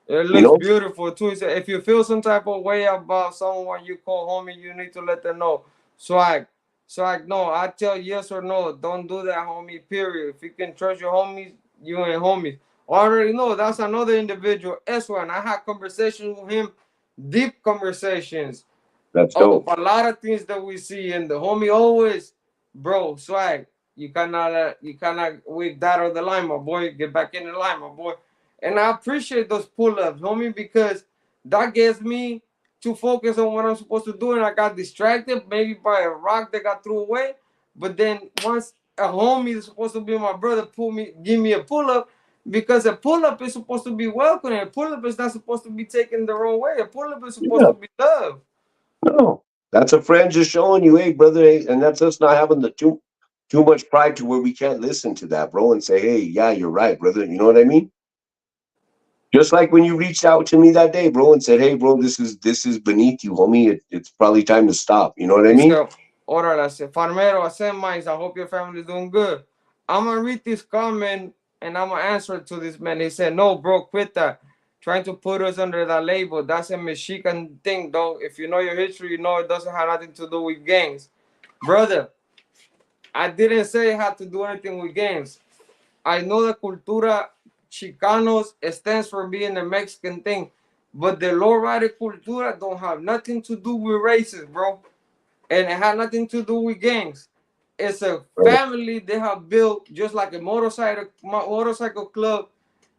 It You looks know? beautiful too. He said, if you feel some type of way about someone you call homie, you need to let them know. Swag. Swag, no. I tell yes or no. Don't do that, homie. Period. If you can trust your homies, you ain't homies. Already know that's another individual. S1. I had conversations with him, deep conversations That's of dope. a lot of things that we see. And the homie always, bro, swag. You cannot wave that on the line, my boy. Get back in the line, my boy. And I appreciate those pull-ups, homie, because that gets me to focus on what I'm supposed to do. And I got distracted, maybe by a rock that got thrown away. But then once a homie is supposed to be my brother, give me a pull-up, because a pull-up is supposed to be welcome. A pull-up is not supposed to be taken the wrong way. A pull-up is supposed Yeah. to be love. No. That's a friend just showing you, hey, brother, hey, and that's us not having the too much pride to where we can't listen to that, bro, and say, hey, yeah, you're right, brother. You know what I mean? Just like when you reached out to me that day, bro, and said, "Hey, bro, this is beneath you, homie. It's probably time to stop." You know what I He mean? said, Órale, I said, Farmero, I said, mines. I hope your family's doing good. I'm going to read this comment and I'm going to answer to this man. He said, no, bro, quit that. Trying to put us under that label. That's a Mexican thing, though. If you know your history, you know it doesn't have nothing to do with gangs. Brother, I didn't say it had to do anything with gangs. I know the cultura Chicanos stands for being a Mexican thing, but the lowrider cultura don't have nothing to do with races, bro, and it had nothing to do with gangs. It's a Right. family they have built just like a motorcycle club.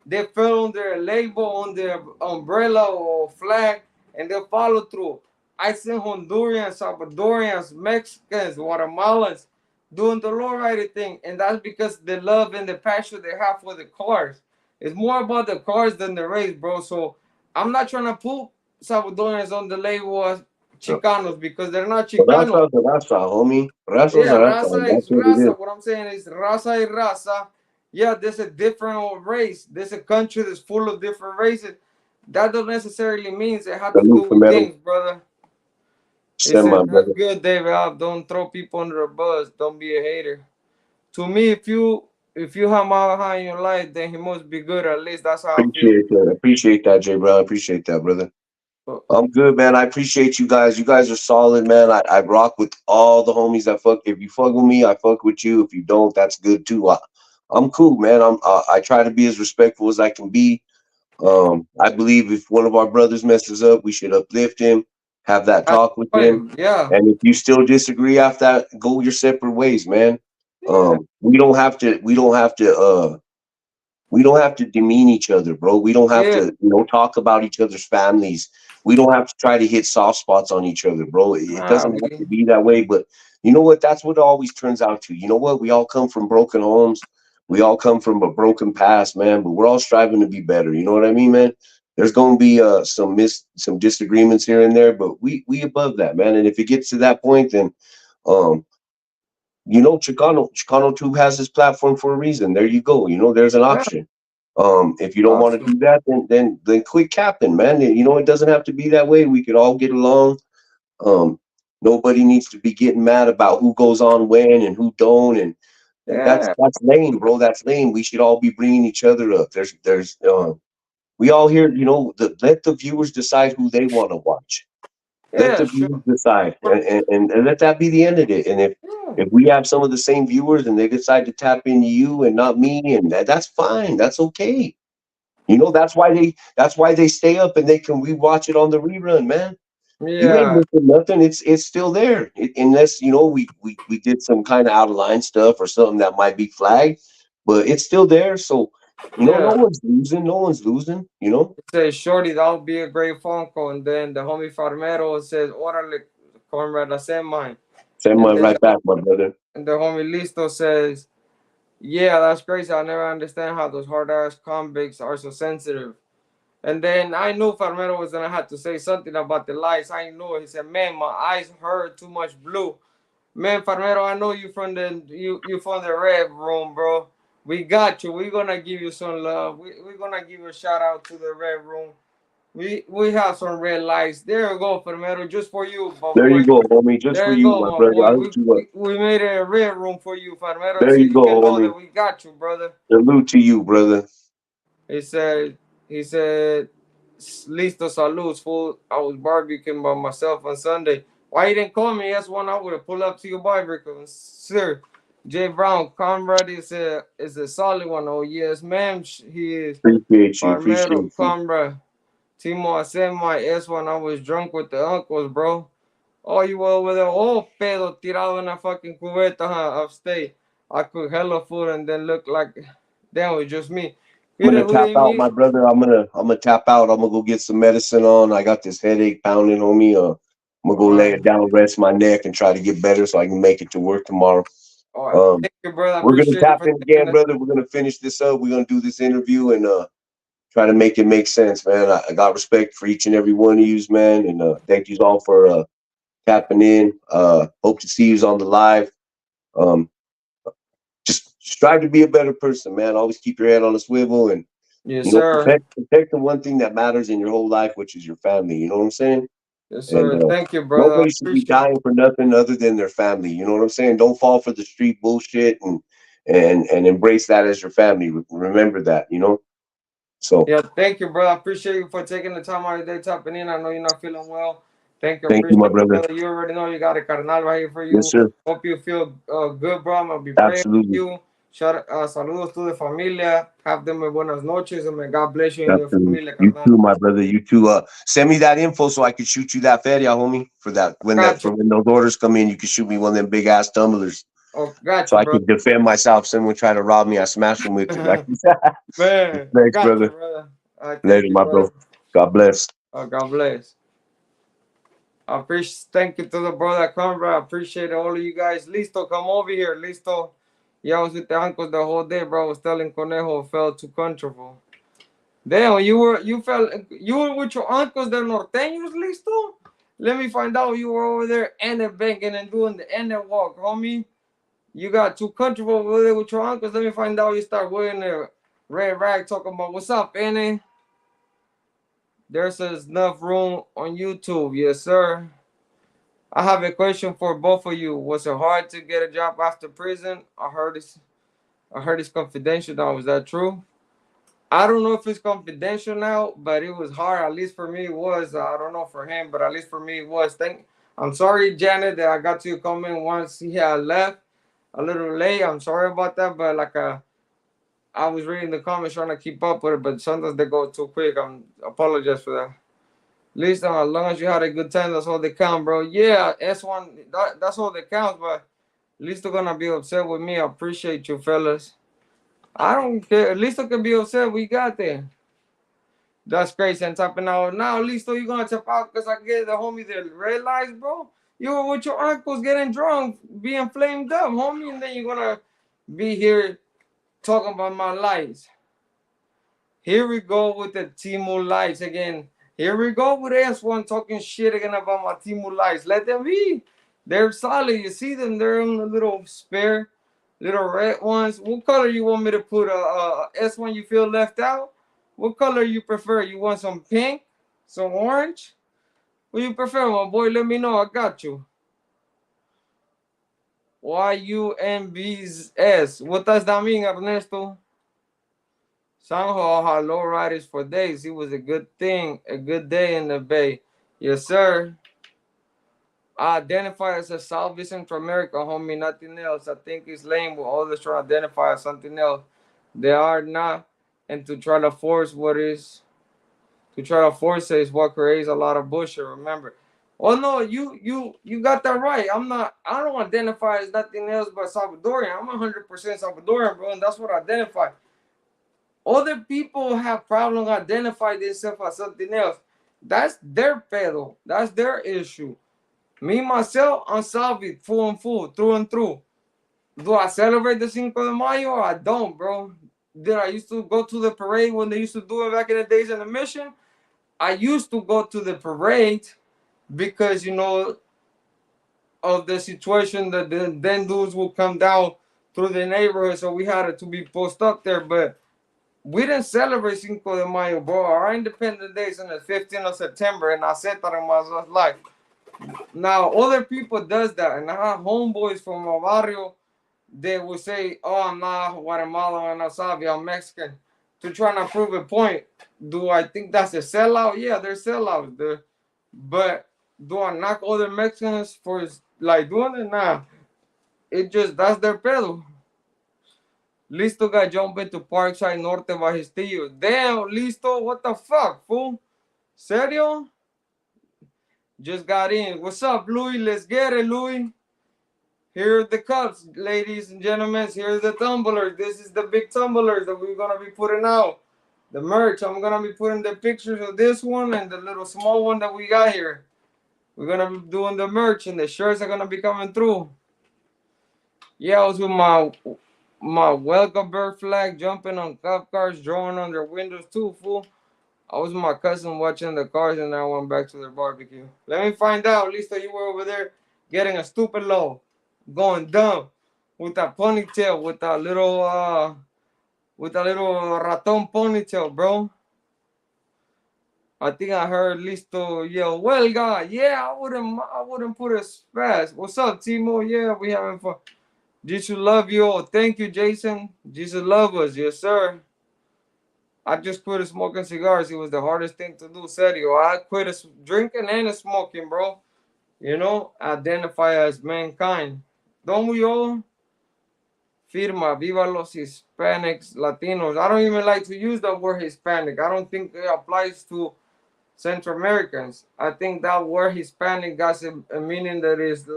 They fell under a label, under umbrella or flag, and they follow through. I seen Hondurans, Salvadorians, Mexicans, Guatemalans doing the lowrider thing, and that's because the love and the passion they have for the cars. It's more about the cars than the race, bro. So I'm not trying to put Salvadorians on the label as Chicanos because they're not Chicanos. Raza's a raza, homie. Raza's Yeah, a raza, raza and is that's what it is. raza. What I'm saying is raza is raza. Yeah, there's a different race. There's a country that's full of different races. That don't necessarily means it have to Salute, do with primero. gangs, brother. He Send my said, that's brother. good, David. Don't throw people under the bus. Don't be a hater. To me, if you have Malachi in your life, then he must be good. At least that's how I feel. Appreciate that, Jay Brown. Appreciate that, brother. But I'm good, man. I appreciate you guys. You guys are solid, man. I rock with all the homies that fuck. If you fuck with me, I fuck with you. If you don't, that's good too. I'm cool, man. I try to be as respectful as I can be. I believe if one of our brothers messes up, we should uplift him, have that that's talk with the him. point. Yeah. And if you still disagree after that, go your separate ways, man. Yeah. We don't have to demean each other, bro. We don't have Yeah. to, talk about each other's families. we don't have to try to hit soft spots on each other, bro. It Nah, doesn't have to be that way. But you know what? That's what it always turns out to. You know what? We all come from broken homes. We all come from a broken past, man. But we're all striving to be better. You know what I mean, man? There's going to be some disagreements here and there, but we above that, man. And if it gets to that point, then um Chicano Tube has his platform for a reason. There you go. There's an yeah, option. If you don't want to awesome. do that, then quit capping, man. It doesn't have to be that way. We could all get along. Um, Nobody needs to be getting mad about who goes on when and who don't, and Yeah, that's lame, bro. That's lame. We should all be bringing each other up. We all here, let the viewers decide who they want to watch. Let yeah, the viewers sure. decide, and let that be the end of it. And if Yeah, if we have some of the same viewers and they decide to tap into you and not me, and that's fine. That's okay. That's why they stay up and they can rewatch it on the rerun, man. You ain't yeah, missing nothing. It's still there. Unless we did some kind of out of line stuff or something that might be flagged, but it's still there. So no yeah. one's losing. No one's losing. It says, Shorty, that would be a great phone call. And then the homie Farmero says, Orale, comrade, I said mine. Send And mine then right back, my brother. the homie Listo says, yeah, that's crazy. I never understand how those hard ass convicts are so sensitive. And then I knew Farmero was gonna have to say something about the lights. I knew it. He said, man, my eyes hurt too much blue. Man, Farmero, I know you from the red room, bro. We got you. We're gonna give you some love. We're gonna give you a shout out to the red room. We have some red lights. There you go, Farmero, just for you, my There you boy. go, homie. Just for There you you, go, my my brother. I boy. hooked you up. We made a red room for you, Farmero, There so you you go, can know homie. that we got you, brother. Salute to you, brother. He said, he said, listo saludos, fool. I was barbecuing by myself on Sunday. Why you didn't call me? That's one I would have pulled up to your barbecue. Sir, Jay Brown, comrade is a solid one. Oh, yes, ma'am. He is. Appreciate you. Farmero, Appreciate you. comrade. Timo, I said my S when I was drunk with the uncles, bro. Oh, you were over there, oh, pedo, tirado en la fucking cubeta, huh, upstate. I cooked hella food and then looked like, damn, it was just me. I'm Mire, gonna who tap they out, my meet? brother. I'm gonna tap out. I'm gonna go get some medicine on. I got this headache pounding on me. I'm gonna go All lay right. it down, rest my neck, and try to get better so I can make it to work tomorrow. All right. Um, Thank you, brother. I we're gonna appreciate you tap for in taking again, the brother. We're gonna finish this up. We're gonna do this interview and try to make it make sense, man. I got respect for each and every one of yous, man, and thank you all for tapping in. Hope to see yous on the live. Um, just strive to be a better person, man. Always keep your head on a swivel and Yes, sir. protect the one thing that matters in your whole life, which is your family. You know what I'm saying? Yes, And sir. Thank you, brother. I nobody should be appreciate it. dying for nothing other than their family. You know what I'm saying? Don't fall for the street bullshit and embrace that as your family. Remember that. So Yeah, thank you, brother. I appreciate you for taking the time out of your day tapping in. I know you're not feeling well. Thank you. thank you, Appreciate my it, brother. brother. You already know you got a carnal right here for Yes, you. sir. Hope you feel good, bro. I'm going to be praying for Absolutely. you. Saludos to the familia. Have them a buenas noches. And may God bless you and your Absolutely. familia, You carnal. too, my brother. You too. Send me that info so I can shoot you that feria, homie. For that Got you. for when those orders come in, you can shoot me one of them big ass tumblers. Oh, got So you, I brother. can defend myself. Someone try to rob me, I smash them with it. Like, Man, thanks, got you, brother. brother. All right, thank Later, you, my bro. brother. God bless. God bless. I appreciate. Thank you to the brother Conrad. I appreciate all of you guys. Listo, come over here. Listo. Yeah, I was with the uncles the whole day, bro. I was telling Conejo felt too comfortable. Damn, you were with your uncles, the norteños, listo? Let me find out you were over there and banking and doing the and walk, homie. You got too comfortable over there with your uncles. Let me find out you start wearing the red rag talking about what's up, Annie. There's enough room on YouTube, yes, sir. I have a question for both of you. Was it hard to get a job after prison? I heard it's confidential now. Is that true? I don't know if it's confidential now, but it was hard. At least for me, it was. I don't know for him, but at least for me, it was. I'm sorry, Janet, that I got to come in once he had left a little late. I'm sorry about that, but I was reading the comments trying to keep up with it, but sometimes they go too quick. I apologize for that. At least as long as you had a good time, that's all they count, bro. Yeah, S1, that's all that counts, but at least they're gonna be upset with me. I appreciate you, fellas. I don't care. At least I can be upset. We got there. That's crazy. And tapping out now, Listo, you gonna tap out because I get the homie the red lights, bro. You were with your uncles getting drunk, being flamed up, homie, and then you're gonna be here talking about my lights. Here we go with the Timu lights again. Here we go with S1 talking shit again about my Timu lights. Let them be. They're solid. You see them? They're in a little spare, little red ones. What color you want me to put? S1 you feel left out? What color you prefer? You want some pink? Some orange? What you prefer, my boy? Let me know. I got you. YUMBS. What does that mean, Ernesto? Sanho had low riders for days. It was a good thing, a good day in the Bay. Yes, sir. I identify as a Southeast Central America, homie, nothing else. I think it's lame with all this trying to identify as something else. They are not. And to try to force it is what creates a lot of bullshit, remember. Oh no, you got that right. I don't identify as nothing else but Salvadorian. I'm 100% Salvadorian, bro, and that's what I identify. Other people have problems identifying themselves as something else. That's their pedo. That's their issue. Me, myself, I'm Salvi, full and full, through and through. Do I celebrate the Cinco de Mayo? I don't, bro. Did I used to go to the parade when they used to do it back in the days in the mission? I used to go to the parade because, of the situation that then dudes would come down through the neighborhood, so we had to be posted up there. But we didn't celebrate Cinco de Mayo, bro. Our Independence Day is on the 15th of September, and I said that in my life. Now, other people does that, and I have homeboys from my barrio. They will say, "Oh, I'm not Guatemalan, I'm not Savi, I'm Mexican," to try to prove a point. Do I think that's a sellout? Yeah, they're sellouts. But do I knock other Mexicans for like doing it? Nah, that's their pedo. Listo got jumped into Parkside Norte by his tío. Damn, Listo, what the fuck, fool? Serio? Just got in. What's up, Louis? Let's get it, Louis. Here are the cups, ladies and gentlemen. Here's the tumblers. This is the big tumblers that we're gonna be putting out. The merch. I'm gonna be putting the pictures of this one and the little small one that we got here. We're gonna be doing the merch and the shirts are gonna be coming through. Yeah, I was with my welcome bird flag, jumping on cop cars, drawing on their windows too, fool. I was with my cousin watching the cars and I went back to their barbecue. Let me find out. At least you were over there getting a stupid low, going dumb with that ponytail, with that little raton ponytail, bro. I think I heard Listo yell, "Huelga!" Yeah, I wouldn't put it fast. What's up, Timo? Yeah, we having fun. Jesus love you all. Thank you, Jason. Jesus love us. Yes, sir. I just quit smoking cigars. It was the hardest thing to do, serio. I quit drinking and smoking, bro. Identify as mankind. Don't we all? Firma, viva los Hispanics, Latinos. I don't even like to use the word Hispanic. I don't think it applies to Central Americans. I think that word Hispanic got a meaning that is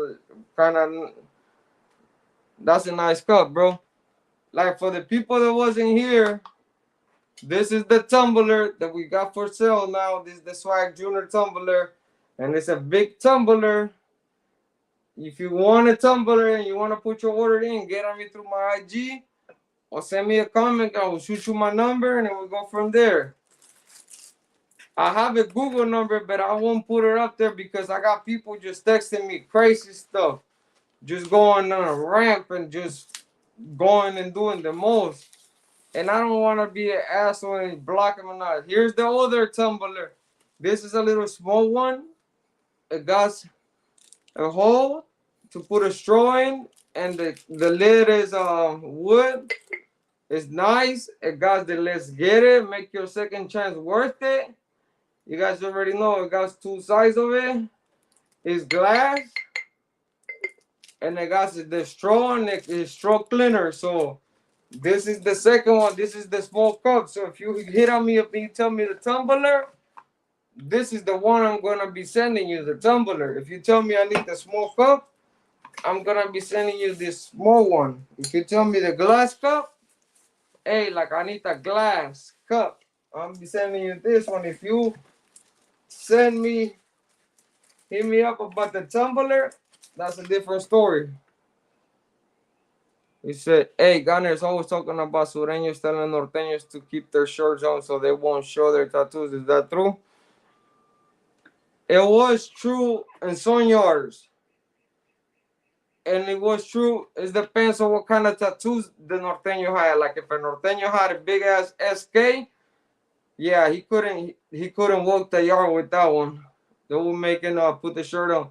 kind of, that's a nice cup, bro. Like for the people that wasn't here, this is the tumbler that we got for sale now. This is the Swag Junior tumbler, and it's a big tumbler. If you want a tumbler and you want to put your order in, get on me through my IG or send me a comment. I will shoot you my number and then we'll go from there. I have a Google number, but I won't put it up there because I got people just texting me crazy stuff. Just going on a ramp and just going and doing the most. And I don't want to be an asshole and block them or not. Here's the other tumbler. This is a little small one. It got a hole to put a straw in, and the lid is wood. It's nice. It got the let's get it, make your second chance worth it. You guys already know it got two sides of it. It's glass, and it got the straw and it's straw cleaner. So this is the second one. This is the small cup. So if you hit on me, if you tell me the tumbler, this is the one I'm gonna be sending you, the tumbler. If you tell me I need the small cup, I'm gonna be sending you this small one. If you tell me the glass cup, hey, like I need a glass cup. I'm be sending you this one. If you hit me up about the tumbler, that's a different story. He said, hey, Gunners always talking about sureños telling norteños to keep their shirts on so they won't show their tattoos. Is that true? It was true in some yards. And it was true. It depends on what kind of tattoos the norteño had. Like if a norteño had a big ass SK, yeah, he couldn't walk the yard with that one. They would make him put the shirt on.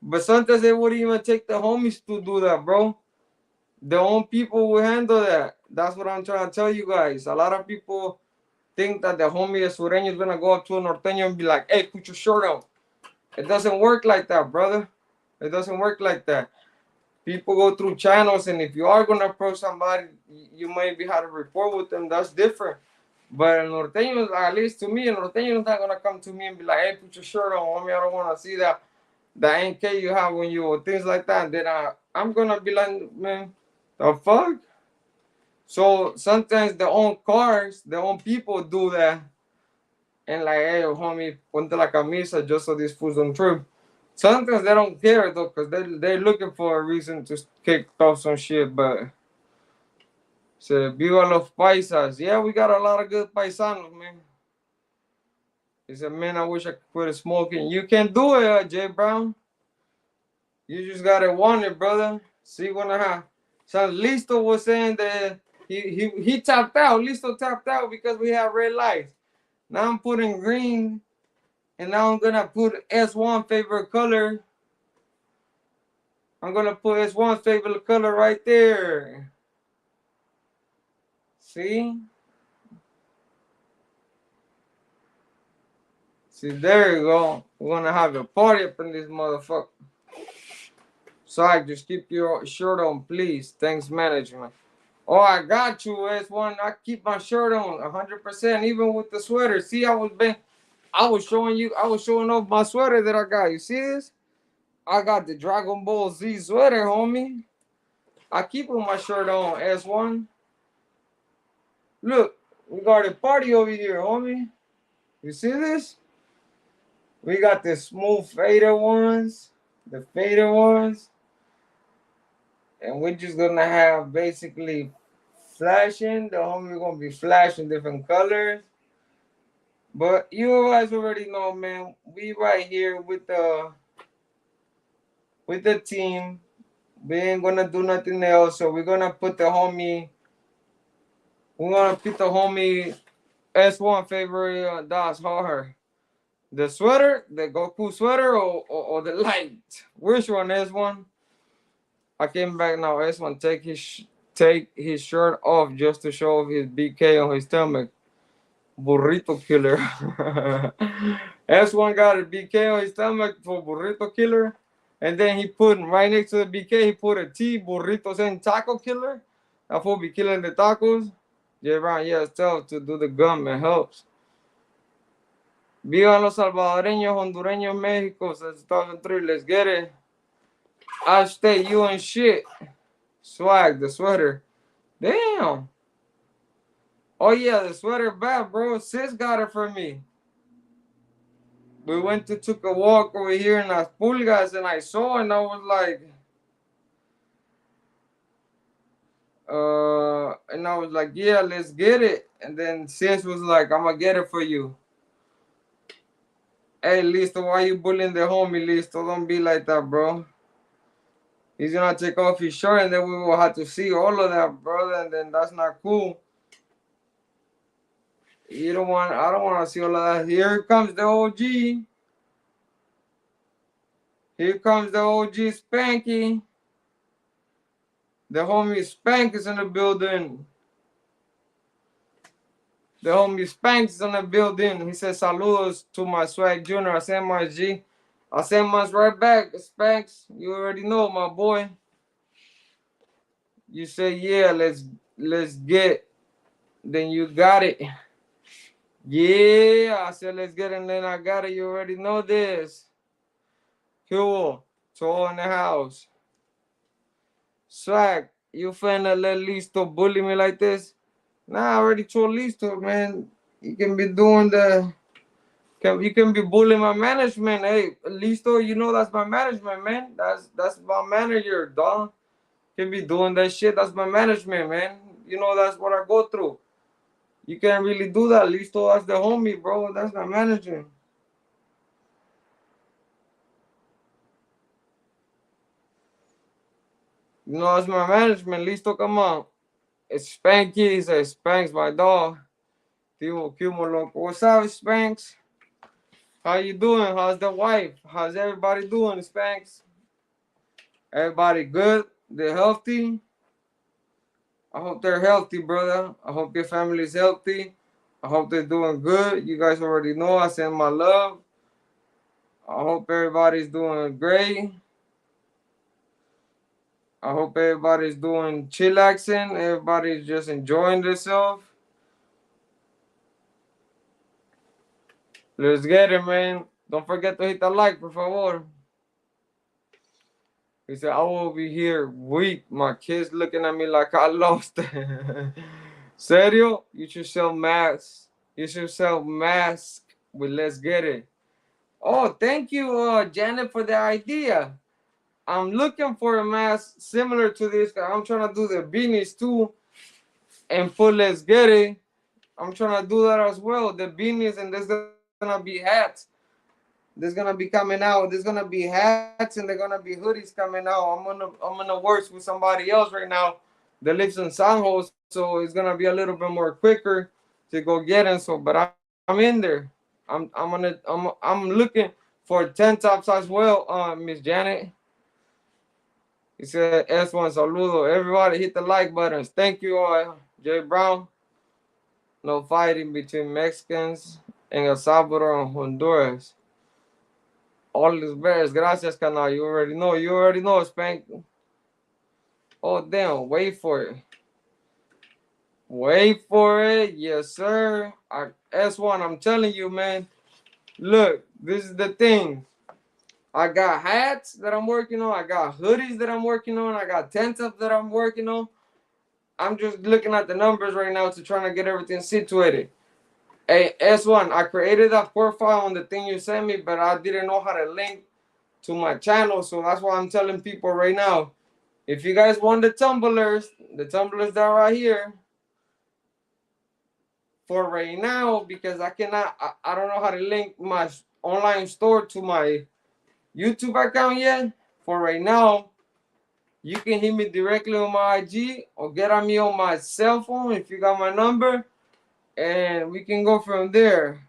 But sometimes they wouldn't even take the homies to do that, bro. Their own people will handle that. That's what I'm trying to tell you guys. A lot of people think that the homie is sureño is gonna go up to a norteño and be like, hey, put your shirt on. It doesn't work like that, brother. It doesn't work like that. People go through channels, and if you are gonna approach somebody, you maybe have a rapport with them. That's different. But a norteño, at least to me, a norteño is not gonna come to me and be like, hey, put your shirt on, homie. I don't wanna see that NK you have when you or things like that. And then I'm gonna be like, man, the fuck? So sometimes their own cars, their own people do that. And like, hey, homie, ponte la camisa just so these fools don't trip. Sometimes they don't care though, because they're looking for a reason to kick off some shit. But say, viva los paisas. Yeah, we got a lot of good paisanos, man. He said, man, I wish I could quit smoking. You can do it, Jay Brown. You just gotta want it, brother. See what I have. So Listo was saying that he tapped out. Listo tapped out because we have red lights. Now I'm putting green, and now I'm gonna put S1 favorite color. I'm gonna put S1 favorite color right there. See? See, there you go. We're gonna have a party up in this motherfucker. So I just keep your shirt on, please. Thanks, management. Oh, I got you, S1. I keep my shirt on 100%, even with the sweater. See, I was showing off my sweater that I got. You see this? I got the Dragon Ball Z sweater, homie. I keep my shirt on, S1. Look, we got a party over here, homie. You see this? We got the smooth fader ones, the fader ones. And we're just gonna have basically flashing. The homie gonna be flashing different colors. But you guys already know, man. We right here with the team. We ain't gonna do nothing else. So we're gonna put the homie. We're gonna put the homie S1 favorite Das Hard. The sweater, the Goku sweater, or the light. Which one? S1? I came back now. S1 take his shirt off just to show his BK on his stomach. Burrito killer. S1 got a BK on his stomach for burrito killer. And then he put right next to the BK, he put a T, burritos and taco killer. That fool be killing the tacos. Yeah, right. Yeah, it's tough to do the gum. It helps. Viva los salvadoreños, hondureños, Mexico, since 2003. Let's get it. I stay you and shit. Swag, the sweater. Damn. Oh, yeah, the sweater bad, bro. Sis got it for me. We took a walk over here in Las Pulgas, and I saw, and I was like, yeah, let's get it. And then Sis was like, I'm gonna get it for you. Hey, Listo, why you bullying the homie, Listo? Don't be like that, bro. He's gonna take off his shirt, and then we will have to see all of that, brother, and then that's not cool. I don't want to see all of that. Here comes the OG. Here comes the OG Spanky. The homie Spank is in the building. The homie Spank is in the building. He says, saludos to my swag junior. I sent my G. I sent mine right back. Spanks, you already know, my boy. You say, yeah, let's get. Then you got it. Yeah, I said, let's get it, and then I got it. You already know this. Cool. To all in the house. Swag, you finna let Listo bully me like this? Nah, I already told Listo, man. You can be doing the. You can be bullying my management. Hey, Listo, you know that's my management, man. That's my manager, dog. Can be doing that shit. That's my management, man. You know that's what I go through. You can't really do that. Listo, that's the homie, bro. That's my manager. You know that's my management. Listo, come on. It's Spanky. He says Spanks, my dog. Tío Cumo Loco. What's up, Spanks? How you doing? How's the wife? How's everybody doing, Spanks? Everybody good? They're healthy? I hope they're healthy, brother. I hope your family's healthy. I hope they're doing good. You guys already know I send my love. I hope everybody's doing great. I hope everybody's doing chillaxing. Everybody's just enjoying themselves. Let's get it, man. Don't forget to hit the like, por favor. He said, I will be here weak. My kids looking at me like I lost. Serio? You should sell masks. You should sell masks with Let's Get It. Oh, thank you, Janet, for the idea. I'm looking for a mask similar to this. I'm trying to do the beanies too. And for Let's Get It, I'm trying to do that as well. The beanies, and there's going to be hats. There's gonna be coming out. There's gonna be hats and they're gonna be hoodies coming out. I'm gonna work with somebody else right now that lives in San Jose, so it's gonna be a little bit more quicker to go get them. So, but I'm in there. I'm looking for 10 tops as well, Miss Janet. He said S1 saludo. Everybody hit the like buttons. Thank you all. Jay Brown. No fighting between Mexicans and El Salvador and Honduras. All is best. Gracias, canal. You already know. You already know, Spank. Oh, damn. Wait for it. Wait for it. Yes, sir. S1, I'm telling you, man. Look, this is the thing. I got hats that I'm working on. I got hoodies that I'm working on. I got tent ups that I'm working on. I'm just looking at the numbers right now to try to get everything situated. Hey, S1, I created that profile on the thing you sent me, but I didn't know how to link to my channel. So that's why I'm telling people right now. If you guys want the tumblers that are right here, for right now, because I don't know how to link my online store to my YouTube account yet. For right now, you can hit me directly on my IG or get on me on my cell phone if you got my number, and we can go from there.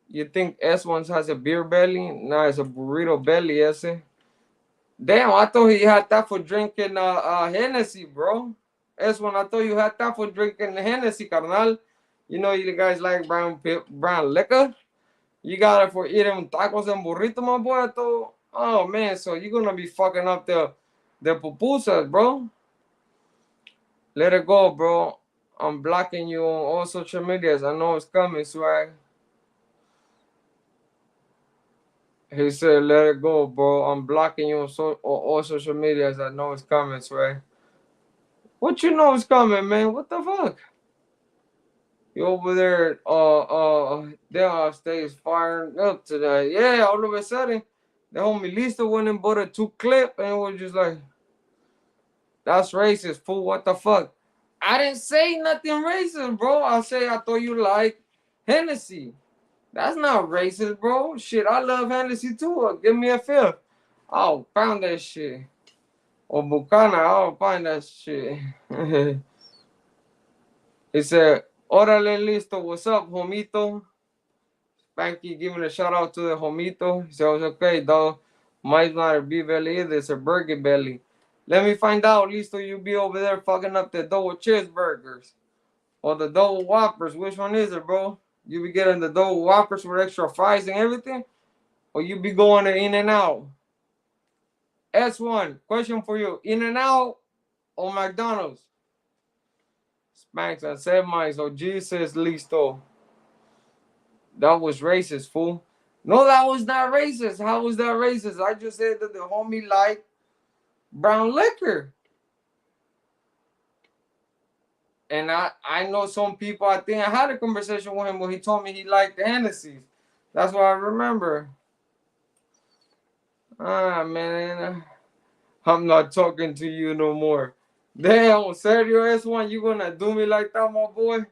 You think S1 has a beer belly? No, it's a burrito belly, ese. Damn, I thought he had that for drinking Hennessy, bro. S1, I thought you had that for drinking Hennessy, carnal. You know you guys like brown liquor. You got it for eating tacos and burrito, my boy. Oh man, so you're gonna be fucking up the pupusas, bro. Let it go, bro. I'm blocking you on all social medias. I know it's coming, swag. He said, let it go, bro. I'm blocking you on all social medias. I know it's coming, swag. What you know is coming, man? What the fuck? You over there, there stays firing up today. Yeah, all of a sudden, the homie Lisa went and bought a 2-clip and was just like, that's racist, fool. What the fuck? I didn't say nothing racist, bro. I thought you like Hennessy. That's not racist, bro. Shit, I love Hennessy too. Give me a fifth. I'll pound that shit. Or Bucana, I'll find that shit. He said, Orale listo, what's up, homito? Spanky giving a shout out to the homito. He said, it's okay, dog. Mine's not a beef belly either, it's a burger belly. Let me find out, listo, you be over there fucking up the double cheeseburgers. Or the double whoppers. Which one is it, bro? You be getting the double whoppers with extra fries and everything? Or you be going to In-N-Out? S1, question for you. In-N-Out or McDonald's? Spanks, I said mine, so Jesus listo. That was racist, fool. No, that was not racist. How was that racist? I just said that the homie liked brown liquor. And I know some people, I think I had a conversation with him where he told me he liked the Hennessy's. That's what I remember. Ah, man. I'm not talking to you no more. Damn, serio, S1, you gonna do me like that, my boy?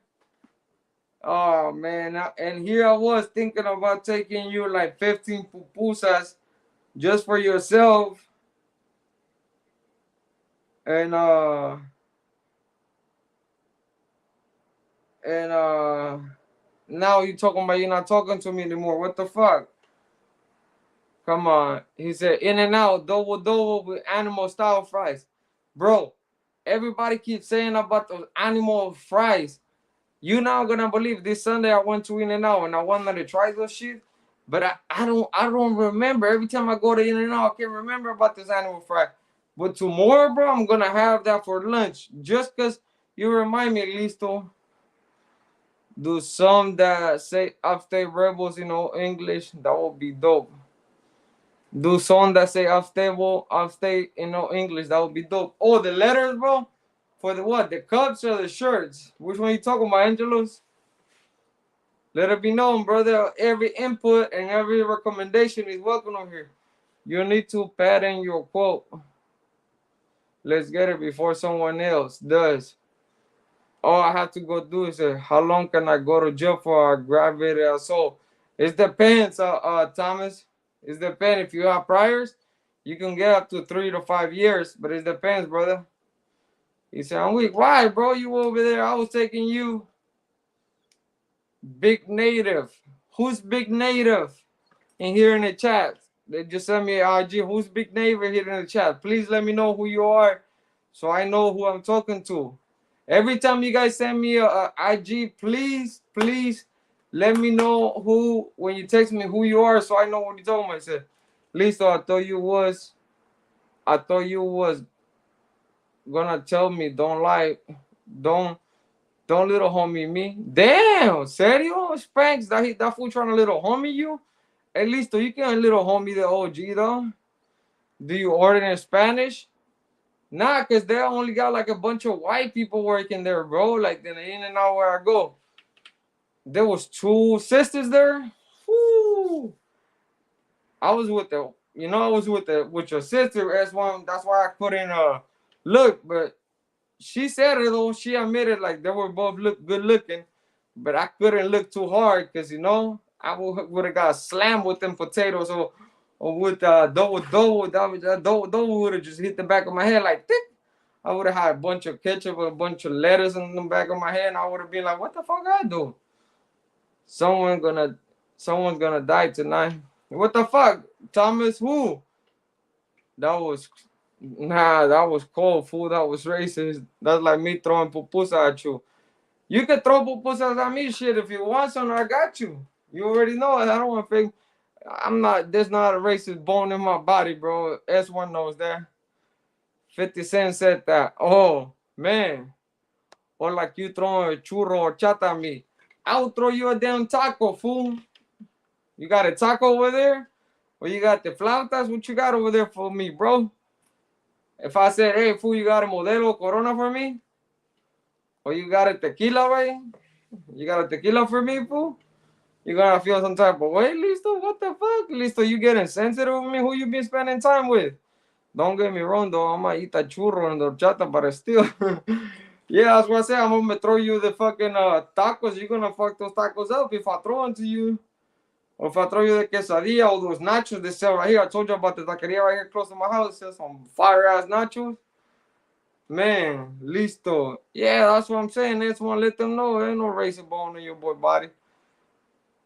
Oh, man. And here I was thinking about taking you like 15 pupusas just for yourself. And, and, now you talking about you're not talking to me anymore. What the fuck? Come on. He said, In and Out, double with animal style fries. Bro, everybody keeps saying about those animal fries. You not gonna believe this Sunday I went to In and Out and I wanted to try those shit. But I don't remember. Every time I go to In and Out, I can't remember about this animal fry. But tomorrow, bro, I'm gonna have that for lunch. Just cause you remind me, Listo. Do some that say upstate rebels, English, that would be dope. Do some that say upstate, English, that would be dope. Oh, the letters, bro. For the what? The cups or the shirts? Which one you talking about, Angelos? Let it be known, brother. Every input and every recommendation is welcome on here. You need to pattern your quote. Let's get it before someone else does. All I have to go do is say, how long can I go to jail for aggravated assault? It depends, Thomas. It depends. If you have priors, you can get up to 3 to 5 years, but it depends, brother. He said, I'm weak. Why, bro? You over there. I was taking you. Big Native. Who's Big Native? In here in the chat. They just sent me an IG. Who's Big Native here in the chat? Please let me know who you are so I know who I'm talking to. Every time you guys send me a IG, please let me know who, when you text me who you are so I know what you're talking about. I said, Listo, I thought you was gonna tell me, don't lie, don't little homie me. Damn, serio? Spanks, that fool trying to little homie you? At least you can little homie the OG though. Do you order in Spanish? Nah, cause they only got like a bunch of white people working there, bro. Like in and out where I go. There was 2 sisters there. Whoo. I was with with your sister. S1. That's why I couldn't look, but she said it though. She admitted like they were both good looking, but I couldn't look too hard because I would have got slammed with them potatoes or with double. That double would have just hit the back of my head like thick. I would have had a bunch of ketchup and a bunch of lettuce in the back of my head, and I would have been like, "What the fuck I do? Someone gonna, someone's gonna die tonight. What the fuck, Thomas? Who? That was that was cold, fool. That was racist. That's like me throwing pupusa at you. You can throw pupusas at me, shit. If you want some, I got you. You already know it. I don't want to fake. I'm not. There's not a racist bone in my body, bro. S1 knows that. 50 Cent said that. Oh man. Or like you throwing a churro or chata at me. I'll throw you a damn taco, fool. You got a taco over there? Or you got the flautas? What you got over there for me, bro? If I said, hey, fool, you got a Modelo Corona for me? Or you got a tequila, right? You got a tequila for me, fool? You're gonna feel some type of way, Listo? What the fuck? Listo, you getting sensitive with me? Who you been spending time with? Don't get me wrong, though. I might eat that churro and the horchata, but still. Yeah, that's what I say. I'm gonna throw you the fucking tacos. You're gonna fuck those tacos up if I throw them to you. Or if I throw you the quesadilla or those nachos they sell right here. I told you about the taqueria right here close to my house. It sells some fire ass nachos. Man, listo. Yeah, that's what I'm saying. That's one. Let them know. There ain't no racing bone in your boy body.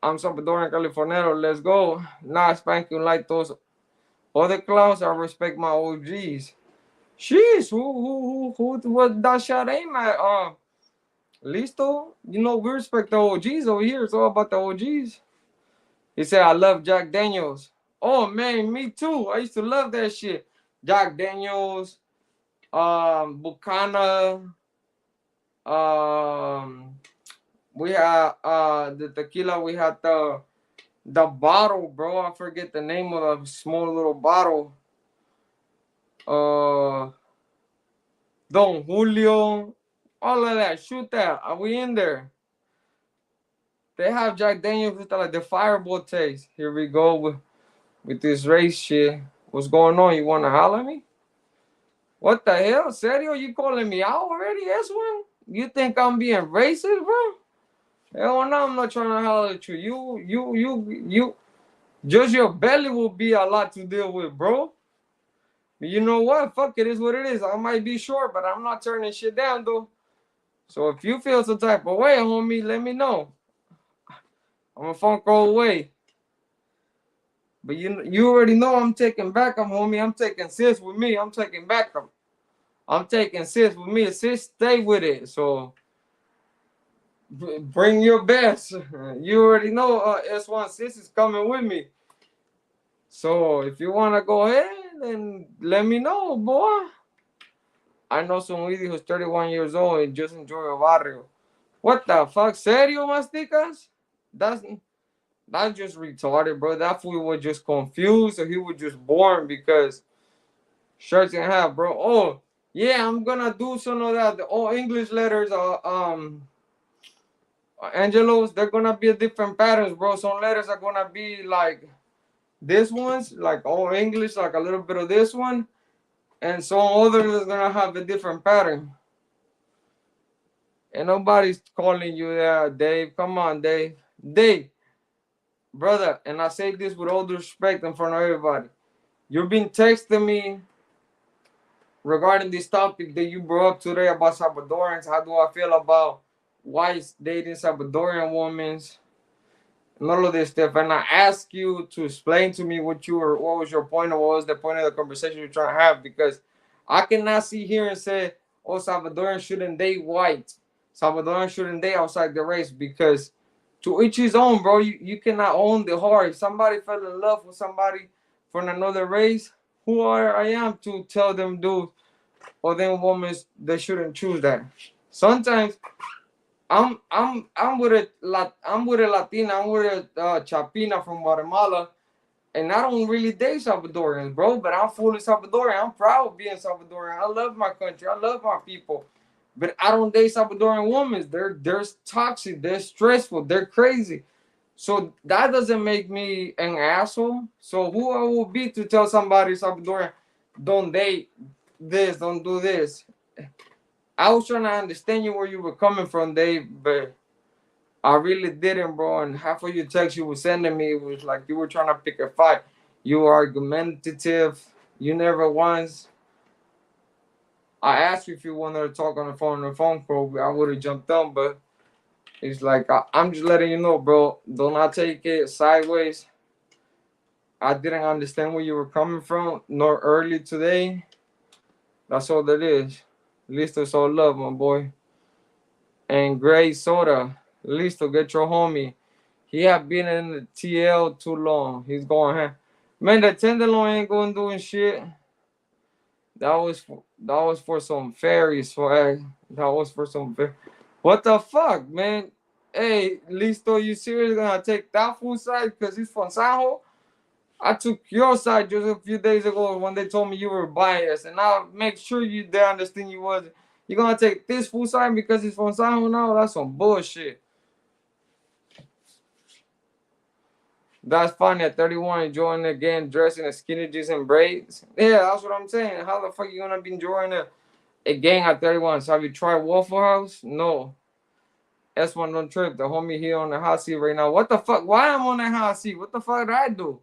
I'm Salvadorian Californero. Let's go. Nah, spanking like those other clowns. I respect my OGs. Sheesh, who what that shot aim at? Listo. We respect the OGs over here. It's all about the OGs. He said, I love Jack Daniels. Oh man, me too. I used to love that shit. Jack Daniels, Bucana, we had the tequila, we had the bottle, bro. I forget the name of the small little bottle. Don Julio. All of that. Shoot that. Are we in there? They have Jack Daniels with like the fireball taste. Here we go with this race shit. What's going on? You wanna holler at me? What the hell? Serio? You calling me out already, S1? You think I'm being racist, bro? Hell no, I'm not trying to holler at you. You. Just your belly will be a lot to deal with, bro. You know what? Fuck it, is what it is. I might be short, but I'm not turning shit down, though. So if you feel some type of way, homie, let me know. I'm a phone call away. But you already know I'm taking back. Homie. I'm taking sis with me. I'm taking back. I'm taking sis with me. Sis, stay with it. So bring your best. You already know S1 sis is coming with me. So if you want to go ahead, then let me know, boy. I know some lady who's 31 years old and just enjoy a barrio. What the fuck? Serio, masticas? That's just retarded, bro. That fool was just confused or he was just born because shirts and half, bro. Oh, yeah, I'm gonna do some of that. The all English letters Angelos, they're gonna be a different patterns, bro. Some letters are gonna be like this ones, like all English, like a little bit of this one. And some others is gonna have a different pattern. And nobody's calling you there, Dave. Come on, Dave. Dave, brother, and I say this with all due respect in front of everybody. You've been texting me regarding this topic that you brought up today about Salvadorans. How do I feel about whites dating Salvadorian women? And all of this stuff. And I ask you to explain to me what was your point, or what was the point of the conversation you're trying to have, because I cannot sit here and say, oh, Salvadorans shouldn't date white. Salvadorans shouldn't date outside the race, because to each his own, bro. You cannot own the heart. If somebody fell in love with somebody from another race, who I am to tell them dudes or them women they shouldn't choose that. Sometimes I'm with a Latina, I'm with a Chapina from Guatemala, and I don't really date Salvadorians, bro. But I'm fully Salvadorian. I'm proud of being Salvadorian. I love my country. I love my people. But I don't date Salvadorian women. They're toxic. They're stressful. They're crazy. So that doesn't make me an asshole. So who I will be to tell somebody Salvadorian, don't date this, don't do this. I was trying to understand you where you were coming from, Dave, but I really didn't, bro. And half of your text you were sending me was like you were trying to pick a fight. You were argumentative. You never once. I asked you if you wanted to talk on the phone call. I would have jumped on, but it's like I'm just letting you know, bro. Do not take it sideways. I didn't understand where you were coming from, nor early today. That's all that is. Listo, it's all love, my boy. And Gray Soda, listo, get your homie. He have been in the TL too long. He's going, man, the tenderloin ain't going doing shit. That was for some fairy swag. That was for some fairy. What the fuck, man? Hey, Listo, you seriously gonna take that fool side because he's from Sajo? I took your side just a few days ago when they told me you were biased, and I'll make sure they understand you wasn't. You gonna take this fool side because he's from Sajo now? That's some bullshit. That's funny. At 31, enjoying again, dressing in skinny jeans and braids. Yeah, that's what I'm saying. How the fuck you gonna be enjoying a gang at 31? So have you tried Waffle House? No. S1 don't trip. The homie here on the hot seat right now. What the fuck? Why am I on that hot seat? What the fuck did I do?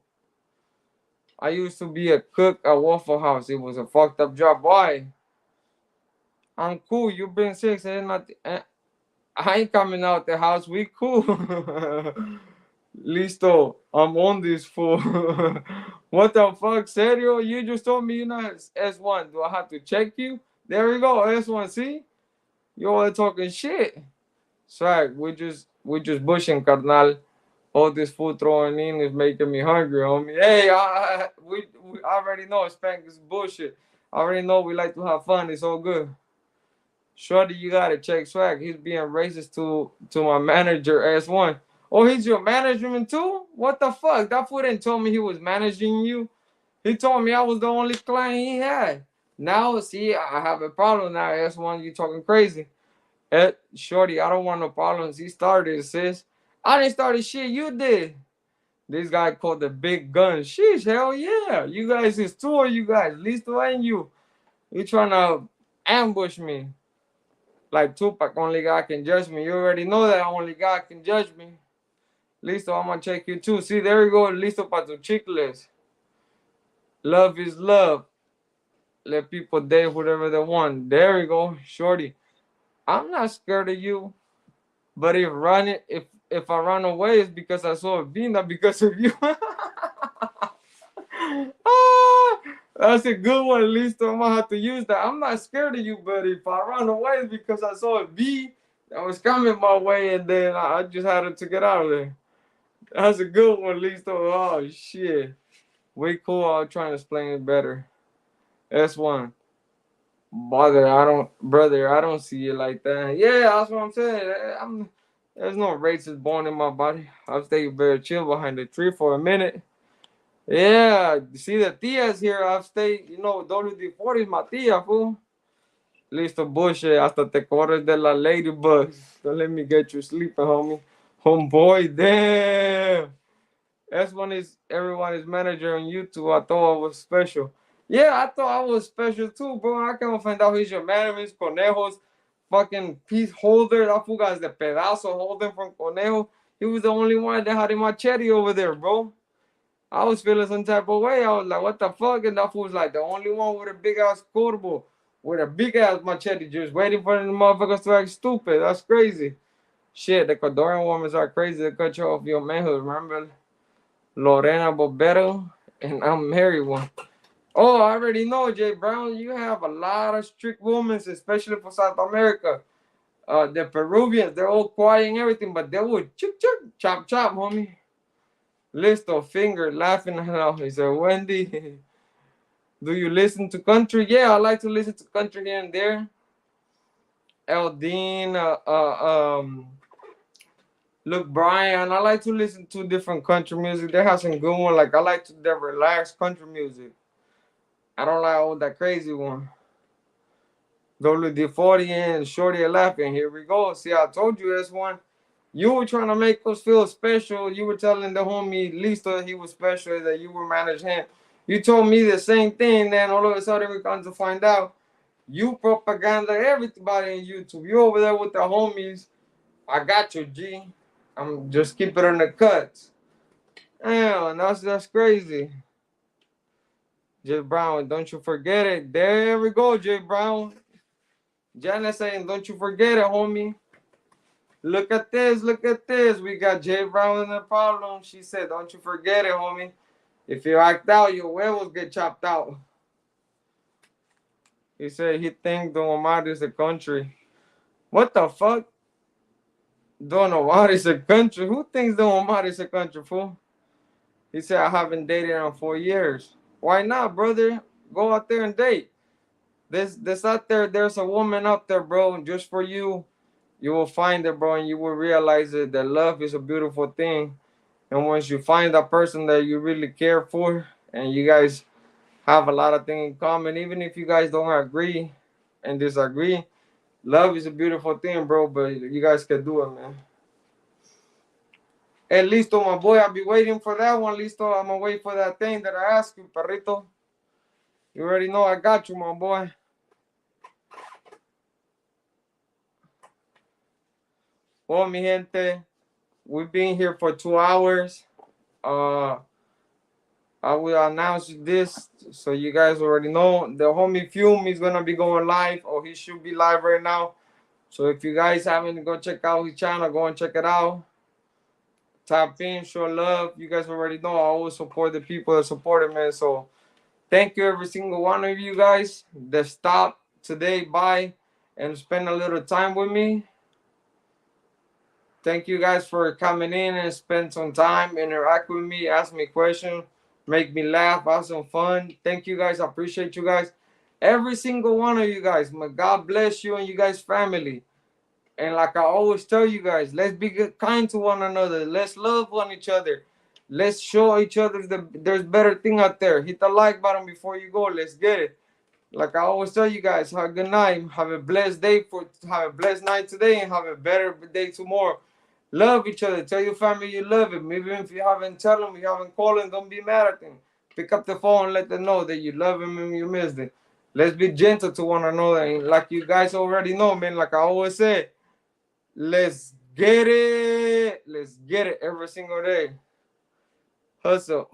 I used to be a cook at Waffle House. It was a fucked up job. Why? I'm cool. You been sick. I ain't coming out the house. We cool. Listo. I'm on this fool. What the fuck? Serio? You just told me you're not S1. Do I have to check you? There we go. S1. See? You all talking shit. Swag. We just bushing, carnal. All this food throwing in is making me hungry, homie. Hey, we already know Spank is bullshit. I already know we like to have fun. It's all good. Shorty, you gotta check Swag. He's being racist to my manager S1. Oh, he's your management too? What the fuck? That fool didn't tell me he was managing you. He told me I was the only client he had. Now, see, I have a problem now, S1. You talking crazy. Shorty, I don't want no problems. He started, sis. I didn't start the shit. You did. This guy called the big gun. Sheesh, hell yeah. You guys is two of you guys. Listo and you. You trying to ambush me. Like Tupac, only God can judge me. You already know that only God can judge me. Listo, I'm gonna check you too. See, there you go. Listo para tu chicles. Love is love. Let people date whatever they want. There you go, Shorty. I'm not scared of you. But if I run away, it's because I saw a bee, not because of you. Ah, that's a good one. At least I'm gonna have to use that. I'm not scared of you, but if I run away, it's because I saw a bee that was coming my way, and then I just had to get out of there. That's a good one, Listo. Oh shit, way cool. I'll try and explain it better. S1. Brother, I don't see it like that. Yeah, that's what I'm saying. There's no racist born in my body. I'll stay very chill behind the tree for a minute. Yeah, see the tias here. I've stayed, WD-40 is my tia, fool. Listo, bullshit. Hasta te corres de la ladybugs. Don't let me get you sleeping, homie. Homeboy, damn. S1 is everyone's manager on YouTube. I thought I was special. Yeah, I thought I was special too, bro. I can't find out he's your man, Conejos, fucking piece holder. That fool guy's the pedazo holding from Conejo. He was the only one that had a machete over there, bro. I was feeling some type of way. I was like, what the fuck? And that fool was like the only one with a big ass corvo, with a big ass machete, just waiting for the motherfuckers to act stupid. That's crazy. Shit, the Ecuadorian women are crazy to cut you off your manhood, remember? Lorena Bobero, and I'm married one. Oh, I already know, Jay Brown. You have a lot of strict women, especially for South America. The Peruvians, they're all quiet and everything, but they would chop, chop, homie. Listo, finger, laughing at He said, Wendy, do you listen to country? Yeah, I like to listen to country here and there. Eldine, Look, Brian, I like to listen to different country music. They have some good one. Like I like the relaxed country music. I don't like all that crazy one. WD-40 and Shorty laughing. Here we go. See, I told you this one. You were trying to make us feel special. You were telling the homie Lisa he was special, that you were managing him. You told me the same thing. Then all of a sudden we come to find out you propaganda everybody on YouTube. You over there with the homies. I got you, G. I'm just keep it in the cuts. Damn, that's crazy. Jay Brown, don't you forget it. There we go, Jay Brown. Janet saying, don't you forget it, homie. Look at this, look at this. We got Jay Brown in the problem. She said, don't you forget it, homie. If you act out, your huevos get chopped out. He said he think Don Omar is a country. What the fuck? Don Omar is a country? Who thinks Don Omar is a country, fool? He said, I haven't dated in 4 years. Why not, brother? Go out there and date. This out there, there's a woman out there, bro, just for you. You will find it, bro, and you will realize that love is a beautiful thing. And once you find that person that you really care for, and you guys have a lot of things in common, even if you guys don't agree and disagree, love is a beautiful thing, bro, but you guys can do it, man. Hey, listo, my boy. I'll be waiting for that one. Listo, I'm going to wait for that thing that I asked you, perrito. You already know I got you, my boy. Well, mi gente, we've been here for 2 hours. I will announce this so you guys already know. The homie Fume is going to be going live, or he should be live right now. So if you guys haven't go check out his channel, go and check it out. Tap in, show love. You guys already know I always support the people that support it, man. So thank you, every single one of you guys that stopped today by and spend a little time with me. Thank you guys for coming in and spend some time, interact with me, ask me questions, make me laugh, have some fun. Thank you guys. I appreciate you guys. Every single one of you guys. May God bless you and you guys' family. And like I always tell you guys, let's be kind to one another. Let's love one each other. Let's show each other there's better thing out there. Hit the like button before you go. Let's get it. like I always tell you guys, have a good night. Have a blessed day have a blessed night today and have a better day tomorrow. Love each other. Tell your family you love them. Even if you haven't tell them, you haven't called them, don't be mad at them. Pick up the phone and let them know that you love them and you miss them. Let's be gentle to one another. And like you guys already know, man, like I always say, let's get it. Let's get it every single day. Hustle.